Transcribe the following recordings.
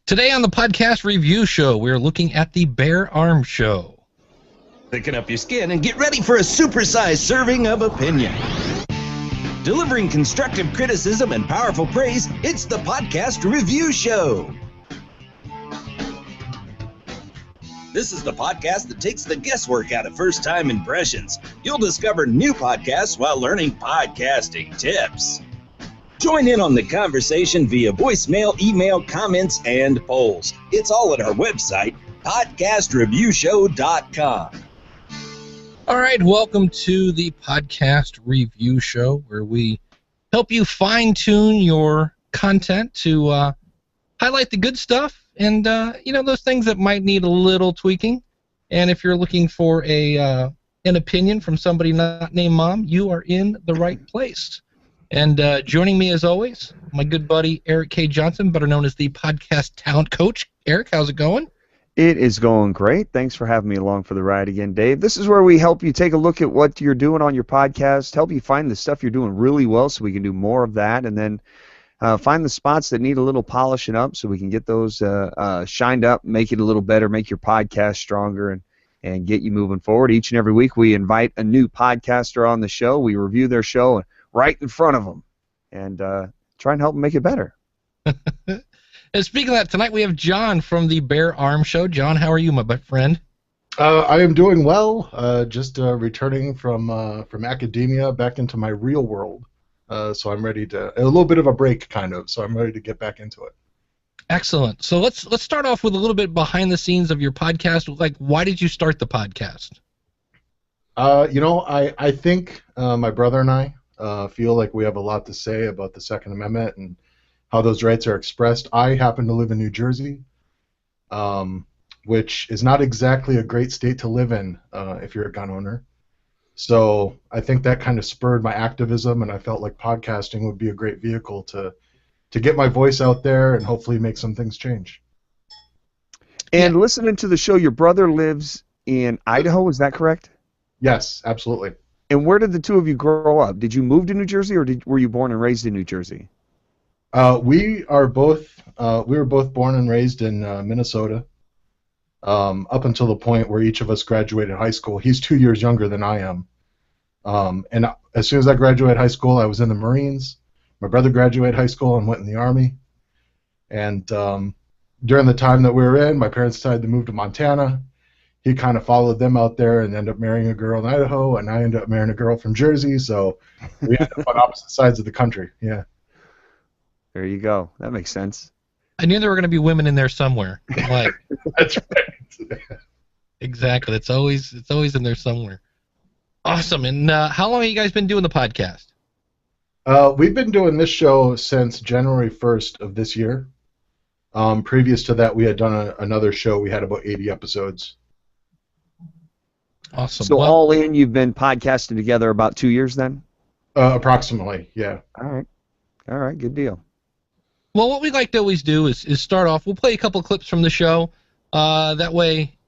Today on the podcast review show, we're looking at the Bare Arm Show. Thicken up your skin and get ready for a supersized serving of opinion. Delivering constructive criticism and powerful praise, it's the podcast review show. This is the podcast that takes the guesswork out of first-time impressions. You'll discover new podcasts while learning podcasting tips. Join in on the conversation via voicemail, email, comments, and polls. It's all at our website, podcastreviewshow.com. All right, welcome to the podcast review show, where we help you fine-tune your content to highlight the good stuff and, those things that might need a little tweaking. And if you're looking for an opinion from somebody not named Mom, you are in the right place. And joining me, as always, my good buddy Erik K. Johnson, better known as the podcast talent coach. Erik, how's it going? It is going great. Thanks for having me along for the ride again, Dave. This is where we help you take a look at what you're doing on your podcast, help you find the stuff you're doing really well so we can do more of that, and then find the spots that need a little polishing up so we can get those shined up, make it a little better, make your podcast stronger, and get you moving forward. Each and every week we invite a new podcaster on the show. We review their show right in front of them and try and help them make it better. And speaking of that, tonight we have John from the Bare Arm Show. John, how are you, my friend? I am doing well. Just returning from academia back into my real world. So I'm ready to a little bit of a break, kind of. So I'm ready to get back into it. Excellent. So let's start off with a little bit behind the scenes of your podcast. Like, why did you start the podcast? I think my brother and I feel like we have a lot to say about the Second Amendment and how those rights are expressed. I happen to live in New Jersey, which is not exactly a great state to live in if you're a gun owner. So I think that kind of spurred my activism, and I felt like podcasting would be a great vehicle to get my voice out there and hopefully make some things change. And listening to the show, your brother lives in Idaho, is that correct? Yes, absolutely. And where did the two of you grow up? Did you move to New Jersey, or were you born and raised in New Jersey? We were both born and raised in Minnesota. Up until the point where each of us graduated high school. He's 2 years younger than I am. And as soon as I graduated high school, I was in the Marines. My brother graduated high school and went in the Army. And during the time that we were in, my parents decided to move to Montana. He kind of followed them out there and ended up marrying a girl in Idaho, and I ended up marrying a girl from Jersey. So we ended up on opposite sides of the country. Yeah. There you go. That makes sense. I knew there were going to be women in there somewhere. Like, That's right. Exactly. It's always in there somewhere. Awesome. And how long have you guys been doing the podcast? We've been doing this show since January 1st of this year. Previous to that, we had done another show. We had about 80 episodes. Awesome. So all in, you've been podcasting together about 2 years then? Approximately, yeah. All right, good deal. Well, what we like to always do is start off. We'll play a couple clips from the show. That way,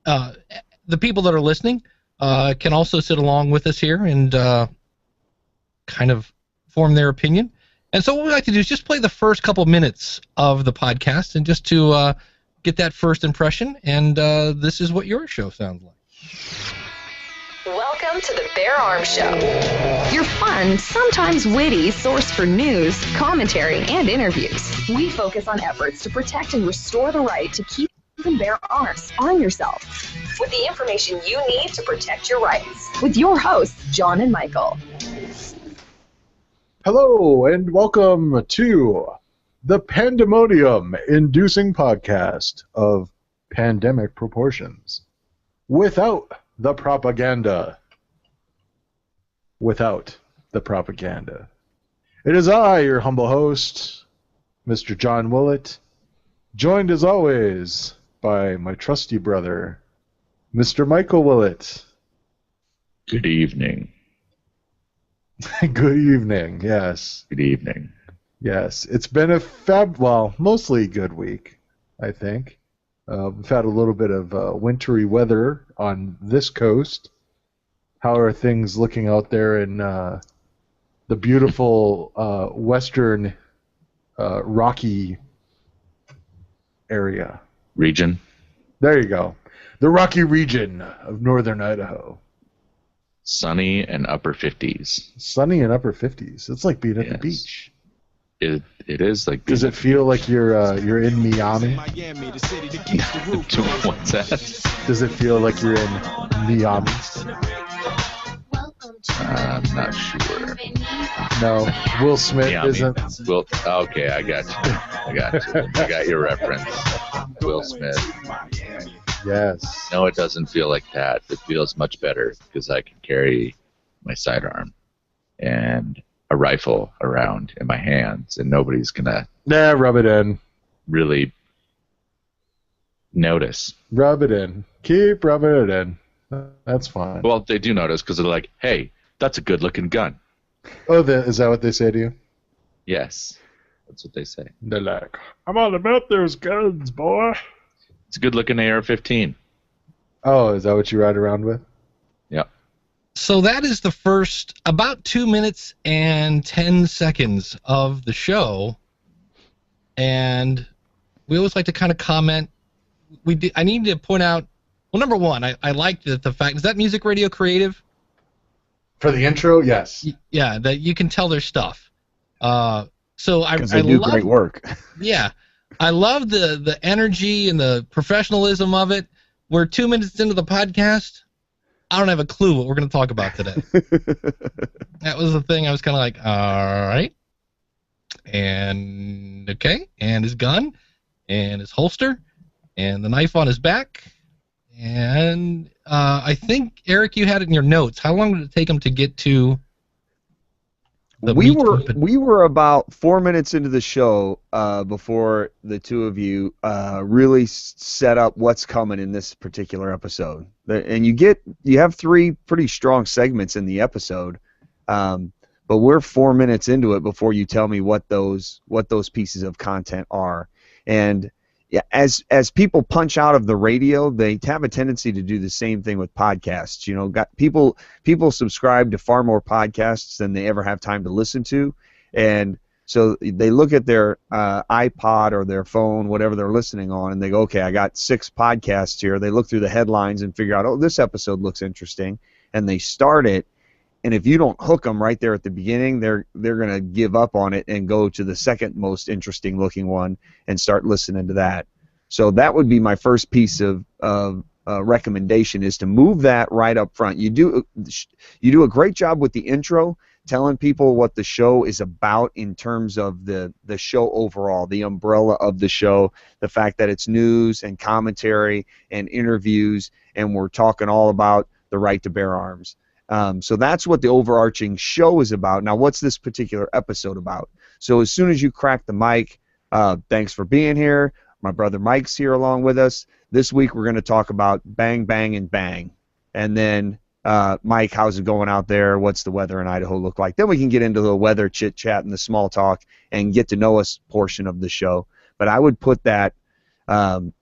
the people that are listening can also sit along with us here and kind of form their opinion. And so what we like to do is just play the first couple minutes of the podcast and just to get that first impression. And this is what your show sounds like. Welcome to the Bare Arm Show. Your fun, sometimes witty source for news, commentary, and interviews. We focus on efforts to protect and restore the right to keep and bear arms. Arm yourself with the information you need to protect your rights. With your hosts, John and Michael. Hello, and welcome to the pandemonium-inducing podcast of pandemic proportions. Without the propaganda. Without the propaganda. It is I, your humble host, Mr. John Willett, joined as always by my trusty brother, Mr. Michael Willett. Good evening. Good evening, yes. Good evening. Yes, it's been a mostly good week, I think. We've had a little bit of wintry weather on this coast. How are things looking out there in the beautiful western Rocky area? Region. There you go. The Rocky region of northern Idaho. Sunny and upper 50s. Sunny and upper 50s. It's like being at the Yes. beach. It is like. Does it feel like you're in Miami? What's that? Does it feel like you're in Miami? I'm not sure. No, Will Smith Miami. isn't. Okay, I got you. I got your reference. Will Smith. Yes. No, it doesn't feel like that. It feels much better because I can carry my sidearm and a rifle around in my hands, and nobody's gonna Rub it in. really notice. Rub it in. Keep rubbing it in. That's fine. Well, they do notice because they're like, "Hey, that's a good-looking gun." Oh, is that what they say to you? Yes, that's what they say. They're like, I'm all about those guns, boy. It's a good-looking AR-15. Oh, is that what you ride around with? Yep. So that is the first about 2 minutes and 10 seconds of the show, and we always like to kind of comment. I need to point out. Well, number one, I like the fact, is that Music Radio Creative? For the intro, yes. Yeah, that you can tell their stuff. So I do love, great work. Yeah, I love the energy and the professionalism of it. We're 2 minutes into the podcast. I don't have a clue what we're going to talk about today. That was the thing. I was kind of like, all right, and okay, and his gun, and his holster, and the knife on his back. And I think, Eric, you had it in your notes. How long did it take him to get to the We meat? were about 4 minutes into the show before the two of you really set up what's coming in this particular episode. And you have three pretty strong segments in the episode, but we're 4 minutes into it before you tell me what those pieces of content are. And yeah, as people punch out of the radio, they have a tendency to do the same thing with podcasts. You know, people subscribe to far more podcasts than they ever have time to listen to, and so they look at their iPod or their phone, whatever they're listening on, and they go, okay, I got 6 podcasts here. They look through the headlines and figure out, oh, this episode looks interesting, and they start it. And if you don't hook them right there at the beginning, they're going to give up on it and go to the second most interesting looking one and start listening to that. So that would be my first piece of recommendation, is to move that right up front. You do a great job with the intro, telling people what the show is about in terms of the show overall, the umbrella of the show, the fact that it's news and commentary and interviews, and we're talking all about the right to bear arms. So that's what the overarching show is about. Now, what's this particular episode about? So as soon as you crack the mic, thanks for being here. My brother Mike's here along with us. This week we're going to talk about bang, bang, and bang. And then, Mike, how's it going out there? What's the weather in Idaho look like? Then we can get into the weather chit-chat and the small talk and get to know us portion of the show. But I would put that,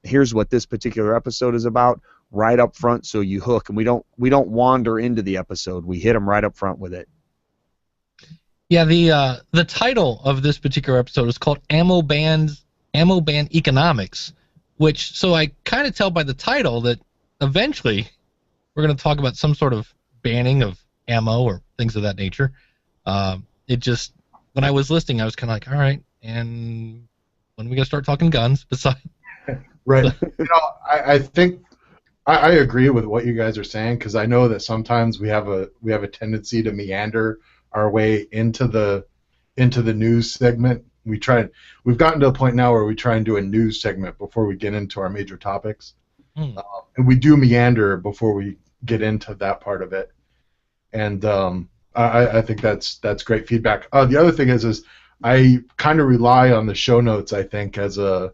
here's what this particular episode is about, right up front, so you hook, and we don't wander into the episode. We hit them right up front with it. Yeah, the title of this particular episode is called Ammo Ban Economics, which, so I kind of tell by the title that eventually we're going to talk about some sort of banning of ammo or things of that nature. It just, when I was listening, I was kind of like, all right, and when are we going to start talking guns? Besides, Right. I think I agree with what you guys are saying, because I know that sometimes we have a tendency to meander our way into the news segment. We've gotten to a point now where we try and do a news segment before we get into our major topics, and we do meander before we get into that part of it. And I think that's great feedback. The other thing is I kind of rely on the show notes, I think, as a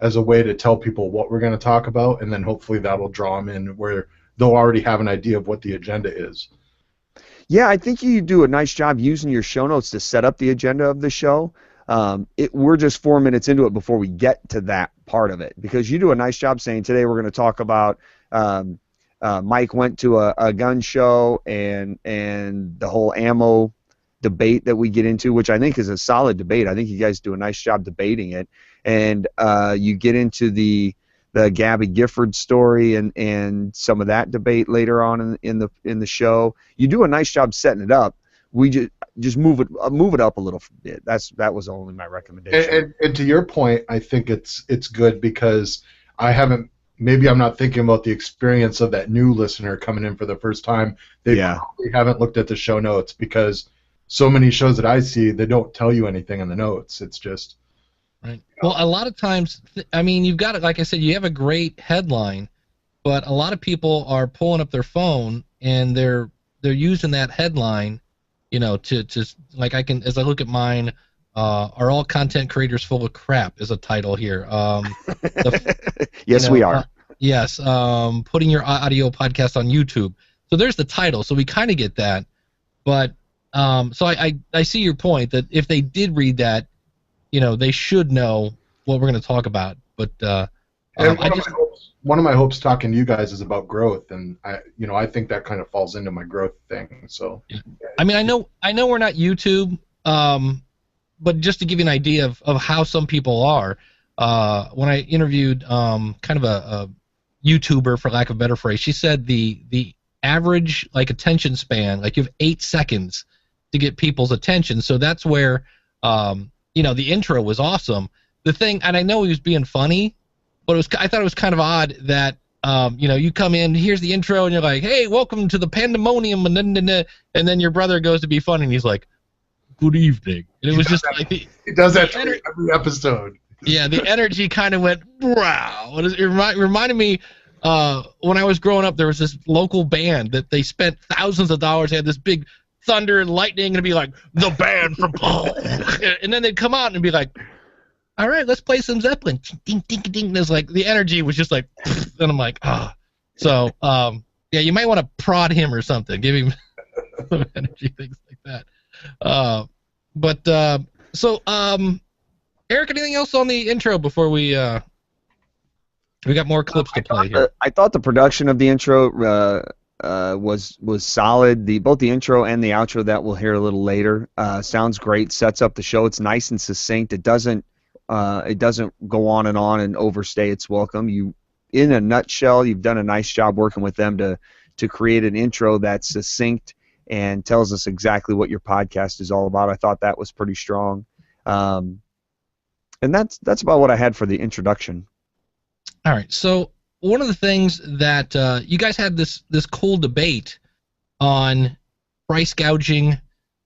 way to tell people what we're going to talk about, and then hopefully that'll draw them in where they'll already have an idea of what the agenda is. Yeah, I think you do a nice job using your show notes to set up the agenda of the show. We're just 4 minutes into it before we get to that part of it, because you do a nice job saying today we're going to talk about Mike went to a gun show and the whole ammo debate that we get into, which I think is a solid debate. I think you guys do a nice job debating it, and you get into the Gabby Gifford story and some of that debate later on in the show. You do a nice job setting it up. We just move it up a little bit. That was only my recommendation. And to your point, I think it's good because maybe I'm not thinking about the experience of that new listener coming in for the first time. They probably haven't looked at the show notes because so many shows that I see, they don't tell you anything in the notes. It's just right. Well, a lot of times, I mean, you've got it. Like I said, you have a great headline, but a lot of people are pulling up their phone and they're using that headline, you know, to like as I look at mine. Are all content creators full of crap is a title here. Yes, we are. Yes, putting your audio podcast on YouTube. So there's the title. So we kind of get that. But so I see your point that if they did read that, you know, they should know what we're going to talk about. But one of my hopes talking to you guys is about growth, and I think that kind of falls into my growth thing. So yeah. I mean, I know we're not YouTube. But just to give you an idea of how some people are, when I interviewed kind of a YouTuber, for lack of a better phrase, she said the average like attention span, like you have 8 seconds to get people's attention. So that's where the intro was awesome. The thing, and I know he was being funny, but I thought it was kind of odd that you come in, here's the intro, and you're like, hey, welcome to the pandemonium, and then your brother goes to be funny, and he's like, good evening. And it was just like he does that every episode. Yeah, the energy kind of went wow. It reminded me when I was growing up, there was this local band that they spent thousands of dollars. They had this big thunder and lightning, and be like the band from, and then they'd come out and be like, all right, let's play some Zeppelin. Ding, ding, ding. And it's like the energy was just like, and I'm like, ah. So yeah, you might want to prod him or something, give him some energy, things like that. Erik, anything else on the intro before we got more clips to play here? I thought the production of the intro was solid. Both the intro and the outro that we'll hear a little later sounds great. Sets up the show. It's nice and succinct. It doesn't go on and overstay its welcome. In a nutshell, you've done a nice job working with them to create an intro that's succinct and tells us exactly what your podcast is all about. I thought that was pretty strong. And that's about what I had for the introduction. All right. So one of the things that you guys had this cool debate on price gouging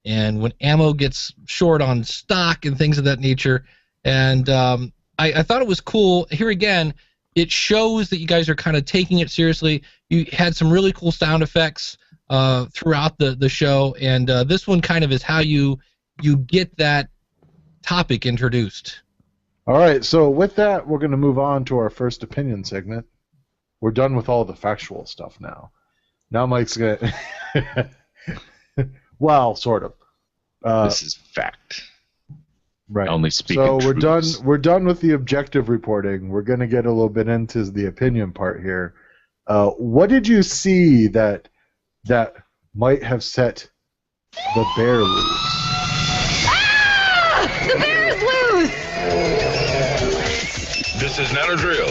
and when ammo gets short on stock and things of that nature. And I thought it was cool. Here again, it shows that you guys are kind of taking it seriously. You had some really cool sound effects throughout the show, and this one kind of is how you get that topic introduced. All right, so with that, we're going to move on to our first opinion segment. We're done with all the factual stuff now. Now Mike's going to... well, sort of. This is fact. Right. Only speaking So truths. we're done with the objective reporting. We're going to get a little bit into the opinion part here. What did you see that might have set the bear loose? Ah! The bear is loose! This is not a drill.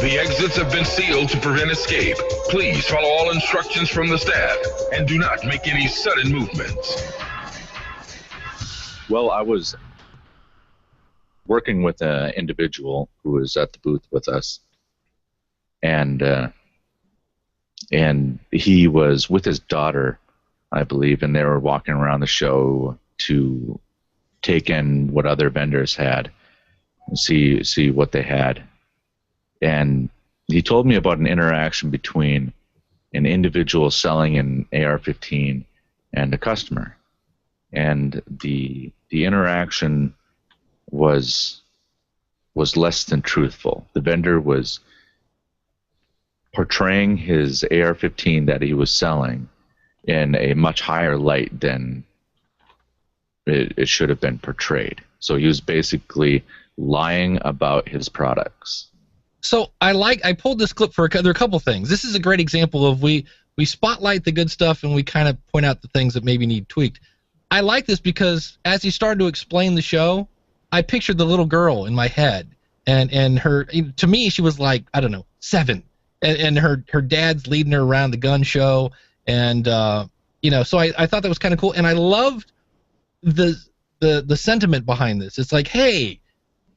The exits have been sealed to prevent escape. Please follow all instructions from the staff and do not make any sudden movements. Well, I was working with an individual who was at the booth with us, and he was with his daughter, I believe, and they were walking around the show to take in what other vendors had and see what they had. And he told me about an interaction between an individual selling an AR-15 and a customer. And the interaction was less than truthful. The vendor was portraying his AR-15 that he was selling in a much higher light than it should have been portrayed. So he was basically lying about his products. So I pulled this clip there are a couple things. This is a great example of we spotlight the good stuff and we kind of point out the things that maybe need tweaked. I like this because as he started to explain the show, I pictured the little girl in my head, and her, to me, she was like, I don't know, 7, and her dad's leading her around the gun show, and so I thought that was kind of cool, and I loved the sentiment behind this. It's like, hey,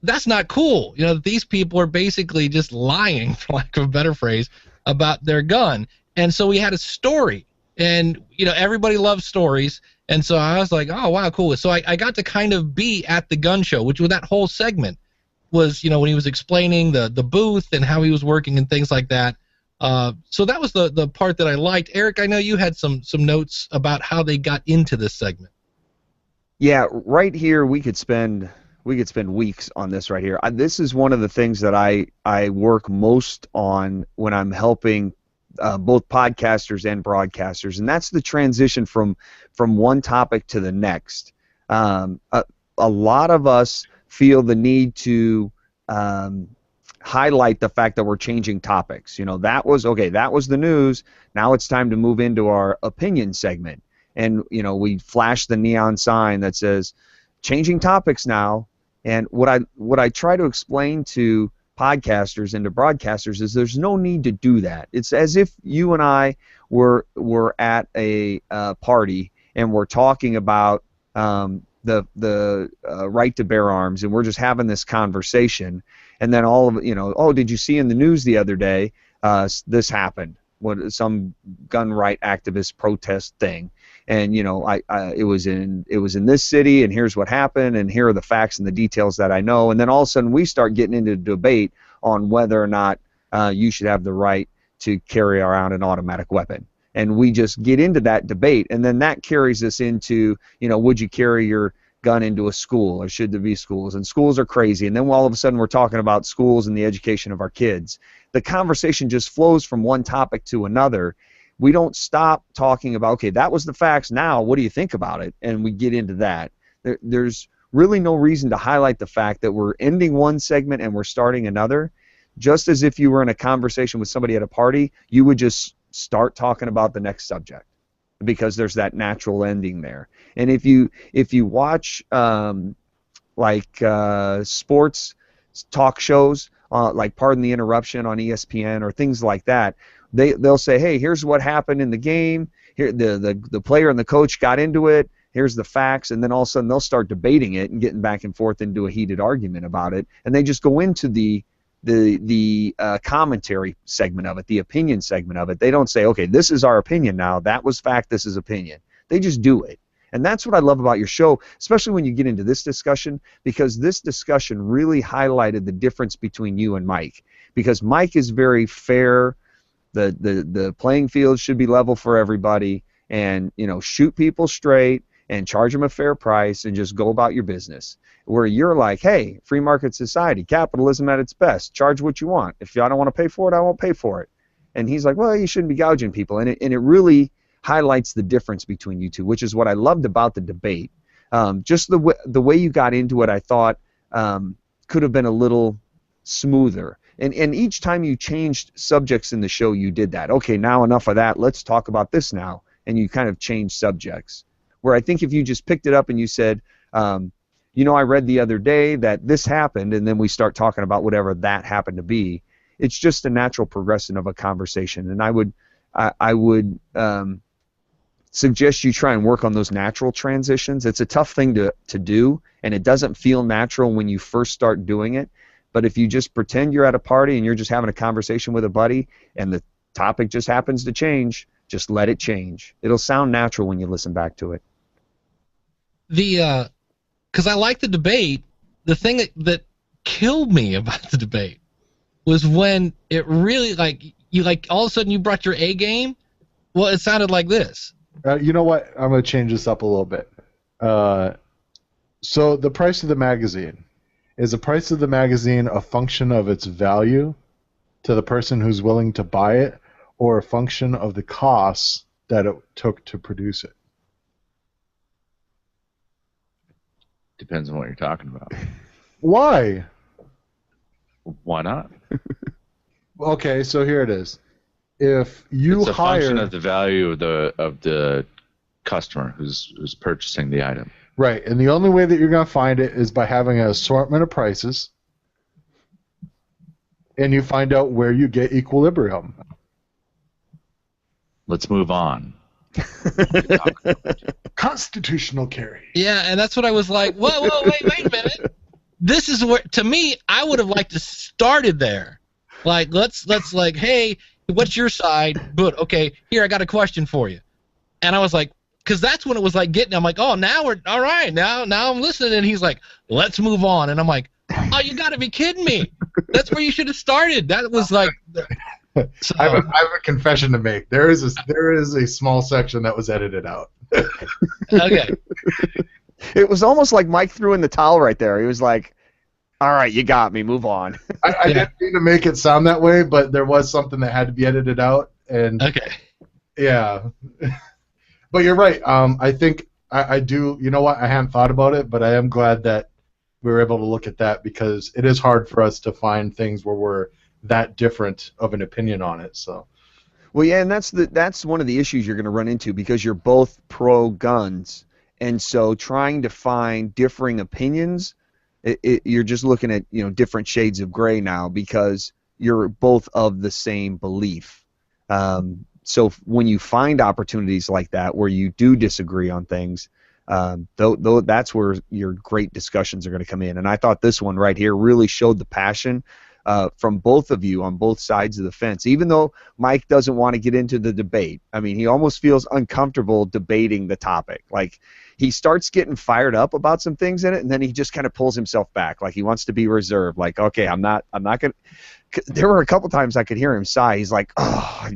that's not cool. These people are basically just lying, for lack of a better phrase, about their gun. And so we had a story, and everybody loves stories, and so I was like, oh wow, cool. So I got to kind of be at the gun show, which was that whole segment was, when he was explaining the booth and how he was working and things like that. So that was the part that I liked. Erik, I know you had some notes about how they got into this segment. Yeah, right here we could spend weeks on this right here. This is one of the things that I work most on when I'm helping both podcasters and broadcasters, and that's the transition from one topic to the next. A lot of us feel the need to highlight the fact that we're changing topics. That was the news. Now it's time to move into our opinion segment. And we flash the neon sign that says changing topics now. And what I try to explain to podcasters and to broadcasters is there's no need to do that. It's as if you and I were at a party and we're talking about the right to bear arms, and we're just having this conversation, and then oh, did you see in the news the other day this happened? Some gun right activist protest thing, and it was in this city, and here's what happened, and here are the facts and the details that I know, and then all of a sudden we start getting into debate on whether or not you should have the right to carry around an automatic weapon, and we just get into that debate, and then that carries us into would you carry your gun into a school, or should there be schools? And schools are crazy, and then all of a sudden we're talking about schools and the education of our kids. The conversation just flows from one topic to another. We don't stop talking about, okay, that was the facts, now what do you think about it? And we get into that. There's really no reason to highlight the fact that we're ending one segment and we're starting another. Just as if you were in a conversation with somebody at a party, you would just start talking about the next subject, because there's that natural ending there. And if you watch sports talk shows, like Pardon the Interruption on ESPN or things like that, they'll say, hey, here's what happened in the game. Here the player and the coach got into it. Here's the facts, and then all of a sudden they'll start debating it and getting back and forth into a heated argument about it, and they just go into the commentary segment of it, the opinion segment of it. They don't say, okay, this is our opinion now, that was fact, this is opinion. They just do it. And that's what I love about your show, especially when you get into this discussion, because this discussion really highlighted the difference between you and Mike. Because Mike is very fair, the playing field should be level for everybody, and shoot people straight and charge them a fair price and just go about your business. Where you're like, hey, free market society, capitalism at its best, charge what you want. If I don't want to pay for it, I won't pay for it. And he's like, well, you shouldn't be gouging people. And it really highlights the difference between you two, which is what I loved about the debate. Just the way you got into it, I thought could have been a little smoother. And each time you changed subjects in the show, you did that. Okay, now enough of that. Let's talk about this now. And you kind of changed subjects. Where I think if you just picked it up and you said, I read the other day that this happened, and then we start talking about whatever that happened to be, it's just a natural progression of a conversation. And I would suggest you try and work on those natural transitions. It's a tough thing to do, and it doesn't feel natural when you first start doing it. But if you just pretend you're at a party and you're just having a conversation with a buddy, and the topic just happens to change, just let it change. It'll sound natural when you listen back to it. Because I like the debate, the thing that killed me about the debate was when it really, all of a sudden you brought your A game. Well, it sounded like this. You know what? I'm going to change this up a little bit. So the price of the magazine, is the price of the magazine a function of its value to the person who's willing to buy it, or a function of the costs that it took to produce it? Depends on what you're talking about. Why? Why not? Okay, so here it is. If you it's a hire, function of the value of the customer who's purchasing the item. Right, and the only way that you're going to find it is by having an assortment of prices, and you find out where you get equilibrium. Let's move on. Constitutional carry. Yeah, and that's what I was like, whoa, wait a minute. This is where, to me, I would have liked to started there. Like, let's like, hey, what's your side? Good, okay, here, I got a question for you. And I was like, because that's when it was like getting, I'm like, oh, now we're, all right, now I'm listening. And he's like, let's move on. And I'm like, oh, you got to be kidding me. That's where you should have started. That was like... So, I have a confession to make. There is a small section that was edited out. okay. It was almost like Mike threw in the towel right there. He was like, all right, you got me. Move on. I didn't mean to make it sound that way, but there was something that had to be edited out. And okay. Yeah. But you're right. I think I do. You know what? I hadn't thought about it, but I am glad that we were able to look at that because it is hard for us to find things where we're that different of an opinion on it. So. Well, yeah, and that's one of the issues you're going to run into because you're both pro guns, and so trying to find differing opinions, you're just looking at different shades of gray now because you're both of the same belief. So when you find opportunities like that where you do disagree on things, though that's where your great discussions are going to come in. And I thought this one right here really showed the passion from both of you on both sides of the fence. Even though Mike doesn't want to get into the debate, I mean, he almost feels uncomfortable debating the topic. Like he starts getting fired up about some things in it, and then he just kind of pulls himself back, like he wants to be reserved. Like, okay, I'm not gonna. There were a couple times I could hear him sigh. He's like, oh,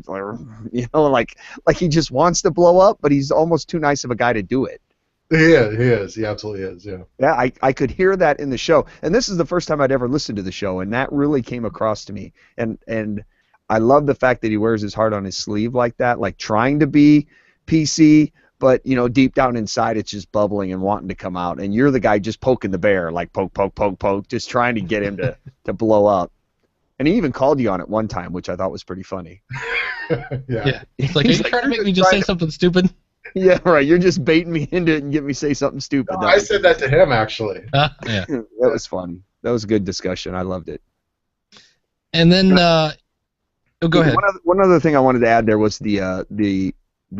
like he just wants to blow up, but he's almost too nice of a guy to do it. He is. He absolutely is, yeah. Yeah, I could hear that in the show. And this is the first time I'd ever listened to the show, and that really came across to me. And I love the fact that he wears his heart on his sleeve like that, like trying to be PC, but, deep down inside it's just bubbling and wanting to come out. And you're the guy just poking the bear, like poke, poke, poke, poke, just trying to get him to blow up. And he even called you on it one time, which I thought was pretty funny. Yeah. It's like, are you trying to make me just say something stupid? Yeah, right. You're just baiting me into it and get me say something stupid. No, I said that to him, actually. Yeah. That was funny. That was a good discussion. I loved it. And then, go ahead. One other thing I wanted to add there was the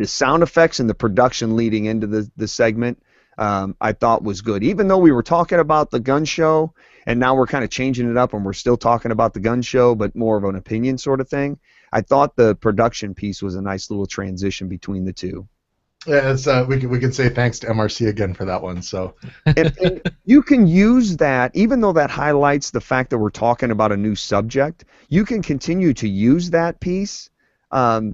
sound effects and the production leading into the segment. I thought was good. Even though we were talking about the gun show, and now we're kind of changing it up, and we're still talking about the gun show, but more of an opinion sort of thing. I thought the production piece was a nice little transition between the two. Yeah, it's, we can say thanks to MRC again for that one. So, and you can use that, even though that highlights the fact that we're talking about a new subject. You can continue to use that piece. I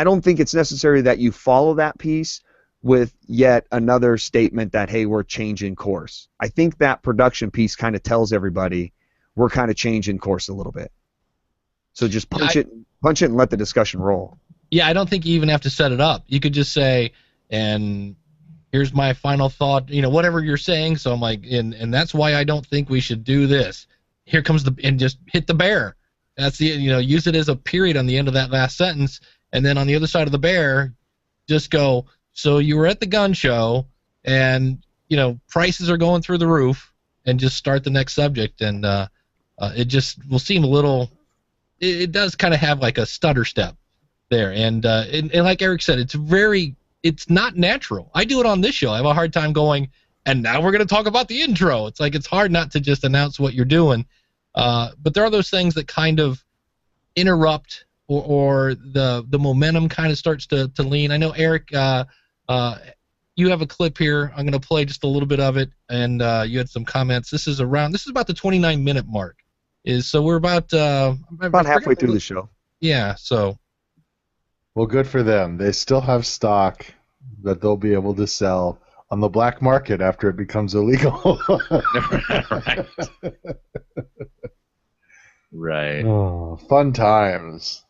don't think it's necessary that you follow that piece with yet another statement that, hey, we're changing course. I think that production piece kind of tells everybody we're kind of changing course a little bit. So just punch it and let the discussion roll. Yeah, I don't think you even have to set it up. You could just say, and here's my final thought, whatever you're saying. So I'm like, and that's why I don't think we should do this. Here comes and just hit the bear. That's use it as a period on the end of that last sentence. And then on the other side of the bear, just go, so you were at the gun show and, prices are going through the roof, and just start the next subject. And it just will seem a little, it does kind of have like a stutter step there. And like Erik said, it's not natural. I do it on this show. I have a hard time going, and now we're going to talk about the intro. It's like it's hard not to just announce what you're doing. But there are those things that kind of interrupt or the momentum kind of starts to lean. I know, Erik, you have a clip here. I'm going to play just a little bit of it, and you had some comments. This is about the 29-minute mark. So we're about halfway through the show. Yeah, so. Well, good for them. They still have stock that they'll be able to sell on the black market after it becomes illegal. Right. Oh, fun times.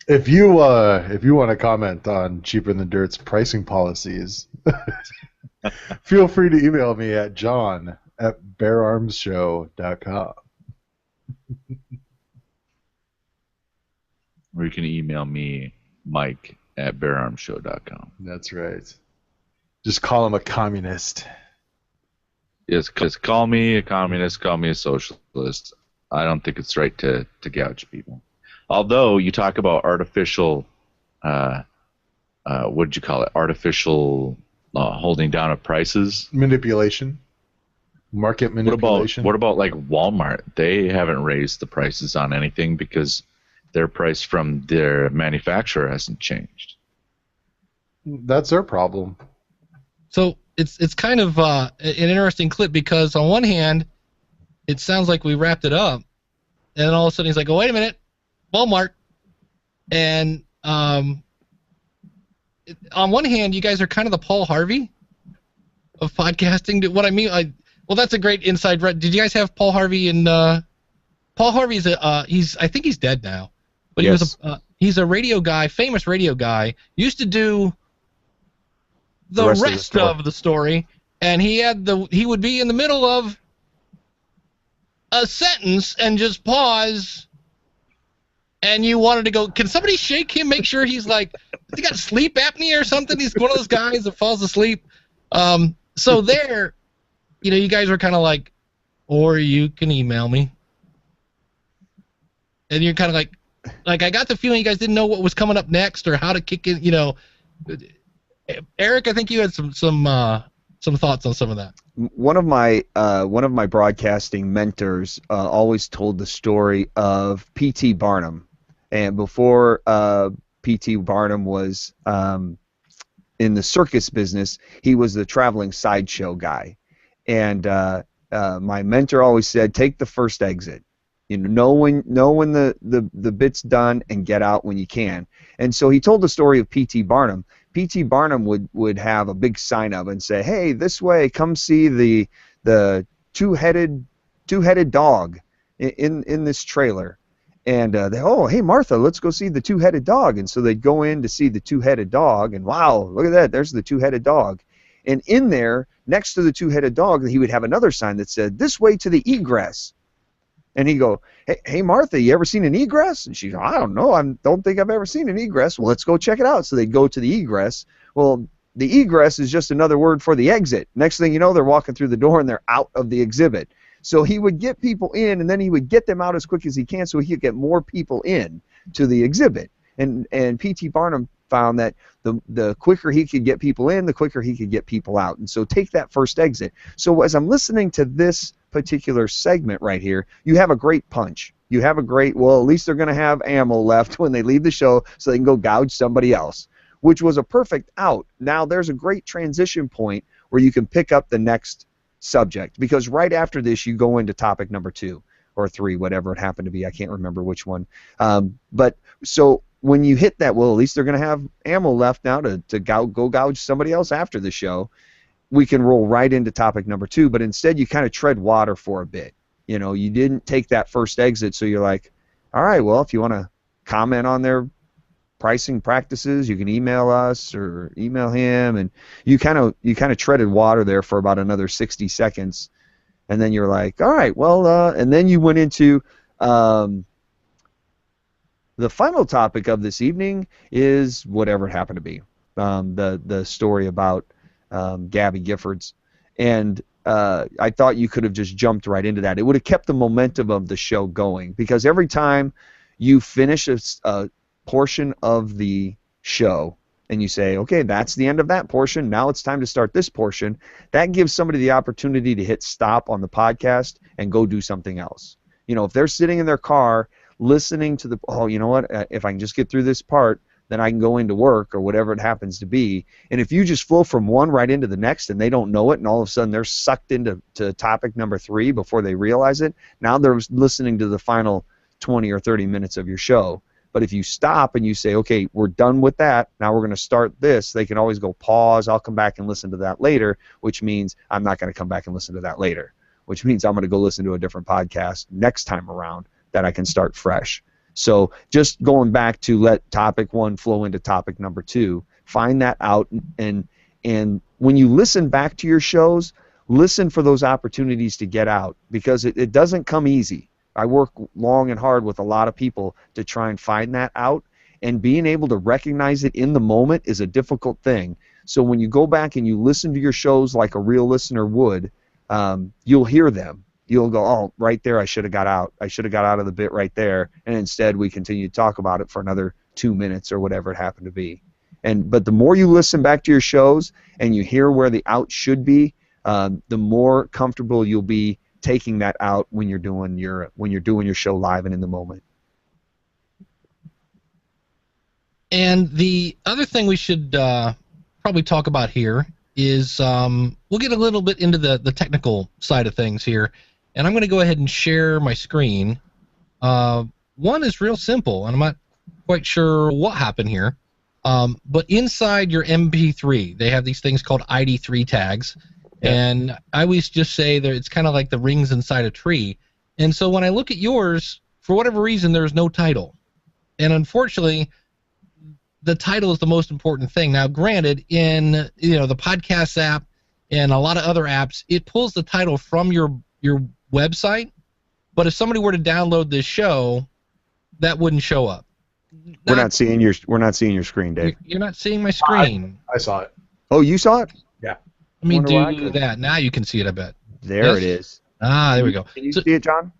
If you want to comment on Cheaper Than Dirt's pricing policies, feel free to email me at john@beararmsshow.com. Or you can email me, Mike, at beararmshow.com. That's right. Just call him a communist. Yes, because call me a communist, call me a socialist. I don't think it's right to gouge people. Although you talk about artificial, what did you call it? Artificial holding down of prices. Manipulation. Market manipulation. What about like Walmart? They haven't raised the prices on anything because their price from their manufacturer hasn't changed. That's their problem. So it's kind of an interesting clip because on one hand, it sounds like we wrapped it up, and then all of a sudden he's like, "Oh, wait a minute, Walmart," and on one hand, you guys are kind of the Paul Harvey of podcasting. What I mean, well, that's a great inside. Did you guys have Paul Harvey in? Paul Harvey's I think he's dead now, but Yes. he's a radio guy, famous radio guy. Used to do the rest of the story, and he would be in the middle of a sentence and just pause, and you wanted to go, can somebody shake him, make sure he's like, has he got sleep apnea or something? He's one of those guys that falls asleep. So there, you guys were kind of like, or you can email me. And you're kind of like I got the feeling you guys didn't know what was coming up next or how to kick it, Eric, I think you had some thoughts on some of that. One of my broadcasting mentors always told the story of P.T. Barnum, and before P.T. Barnum was in the circus business, he was the traveling sideshow guy, and my mentor always said, take the first exit. Know when the bit's done and get out when you can. And so he told the story of P.T. Barnum. P.T. Barnum would have a big sign up and say, "Hey, this way, come see the two-headed dog in this trailer." And hey Martha, let's go see the two-headed dog. And so they'd go in to see the two-headed dog, and wow, look at that, there's the two-headed dog. And in there, next to the two-headed dog, he would have another sign that said, "This way to the egress." And he'd go, hey Martha, you ever seen an egress? And she'd go, I don't know. I don't think I've ever seen an egress. Well, let's go check it out. So they'd go to the egress. Well, the egress is just another word for the exit. Next thing you know, they're walking through the door and they're out of the exhibit. So he would get people in, and then he would get them out as quick as he can so he could get more people in to the exhibit. And P.T. Barnum found that the quicker he could get people in, the quicker he could get people out. And so take that first exit. So as I'm listening to this particular segment right here, you have a great punch. You have a great, well, at least they're going to have ammo left when they leave the show so they can go gouge somebody else, which was a perfect out. Now there's a great transition point where you can pick up the next subject, because right after this you go into topic number 2 or 3, whatever it happened to be. I can't remember which one. But so when you hit that, well, at least they're going to have ammo left now to go gouge somebody else after the show, we can roll right into topic number 2, but instead you kind of tread water for a bit. You didn't take that first exit, so you're like, all right, well, if you want to comment on their pricing practices, you can email us or email him, and you kind of treaded water there for about another 60 seconds, and then you're like, all right, well, and then you went into the final topic of this evening is whatever it happened to be, the story about Gabby Giffords, and I thought you could have just jumped right into that. It would have kept the momentum of the show going, because every time you finish a portion of the show and you say, okay, that's the end of that portion, now it's time to start this portion, that gives somebody the opportunity to hit stop on the podcast and go do something else. If they're sitting in their car listening to you know what, if I can just get through this part, then I can go into work or whatever it happens to be. And if you just flow from one right into the next and they don't know it, and all of a sudden they're sucked into topic number 3 before they realize it, now they're listening to the final 20 or 30 minutes of your show. But if you stop and you say, okay, we're done with that, now we're going to start this, they can always go pause, I'll come back and listen to that later, which means I'm not going to come back and listen to that later, which means I'm going to go listen to a different podcast next time around that I can start fresh. So just going back to let topic 1 flow into topic number 2, find that out, and when you listen back to your shows, listen for those opportunities to get out, because it doesn't come easy. I work long and hard with a lot of people to try and find that out, and being able to recognize it in the moment is a difficult thing. So when you go back and you listen to your shows like a real listener would, you'll hear them. You'll go, oh, right there, I should have got out. I should have got out of the bit right there. And instead, we continue to talk about it for another 2 minutes or whatever it happened to be. But the more you listen back to your shows and you hear where the out should be, the more comfortable you'll be taking that out when you're doing your show live and in the moment. And the other thing we should probably talk about here is we'll get a little bit into the technical side of things here, and I'm going to go ahead and share my screen. One is real simple, and I'm not quite sure what happened here, but inside your MP3, they have these things called ID3 tags, and I always just say that it's kind of like the rings inside a tree. And so when I look at yours, for whatever reason, there's no title, and unfortunately, the title is the most important thing. Now, granted, in the podcast app and a lot of other apps, it pulls the title from your website. But if somebody were to download this show, that wouldn't show up. We're not seeing your screen, Dave. You're not seeing my screen. I saw it. Oh, you saw it? Yeah. Let me do that. Now you can see it, I bet. There it is. Ah, there we go. Can you see it, John?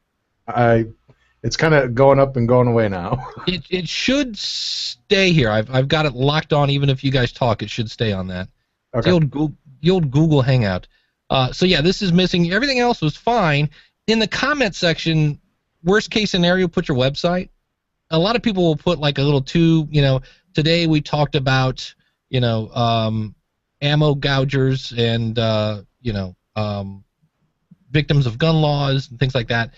It's kind of going up and going away now. It should stay here. I've got it locked on. Even if you guys talk, it should stay on that. Okay. The old Google Hangout. So yeah, this is missing. Everything else was fine. In the comment section, worst case scenario, put your website. A lot of people will put like a little today we talked about ammo gougers and victims of gun laws and things like that.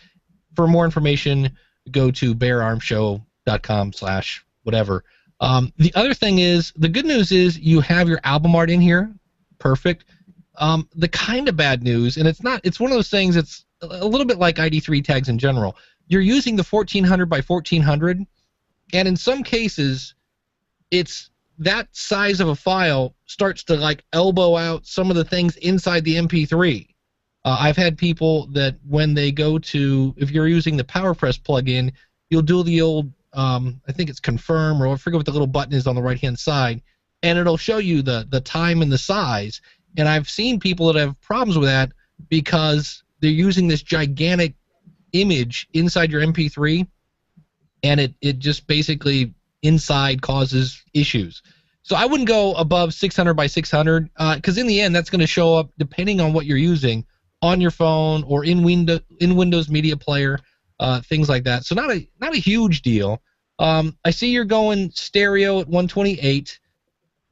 For more information, go to beararmshow.com/whatever. The other thing is, the good news is you have your album art in here. Perfect. The kind of bad news, and it's one of those things, it's a little bit like ID3 tags in general. You're using the 1400 by 1400, and in some cases, it's that size of a file starts to like elbow out some of the things inside the MP3. I've had people that when they go to, if you're using the PowerPress plugin, you'll do the old, I think it's confirm, or I forget what the little button is on the right-hand side, and it'll show you the time and the size. And I've seen people that have problems with that because they're using this gigantic image inside your MP3, and it just basically inside causes issues. So I wouldn't go above 600 by 600 because in the end that's going to show up, depending on what you're using, on your phone or in Windows Media Player, things like that. So not a huge deal. I see you're going stereo at 128.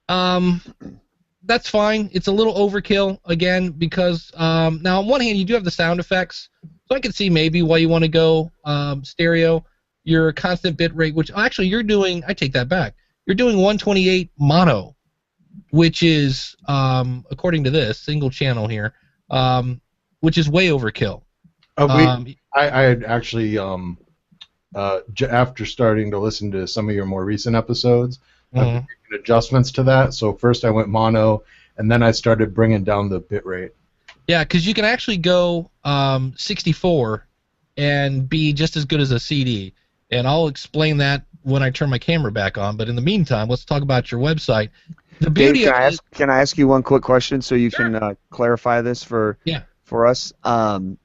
That's fine. It's a little overkill again because now on one hand you do have the sound effects, so I can see maybe why you want to go stereo. Your constant bit rate, which actually you're doing, I take that back. You're doing 128 mono, which is according to this single channel here. Which is way overkill. I had actually, after starting to listen to some of your more recent episodes, I've been making adjustments to that. So first I went mono, and then I started bringing down the bit rate. Yeah, because you can actually go 64 and be just as good as a CD. And I'll explain that when I turn my camera back on. But in the meantime, let's talk about your website. The beauty Dave, can I ask you one quick question so you can clarify this for us?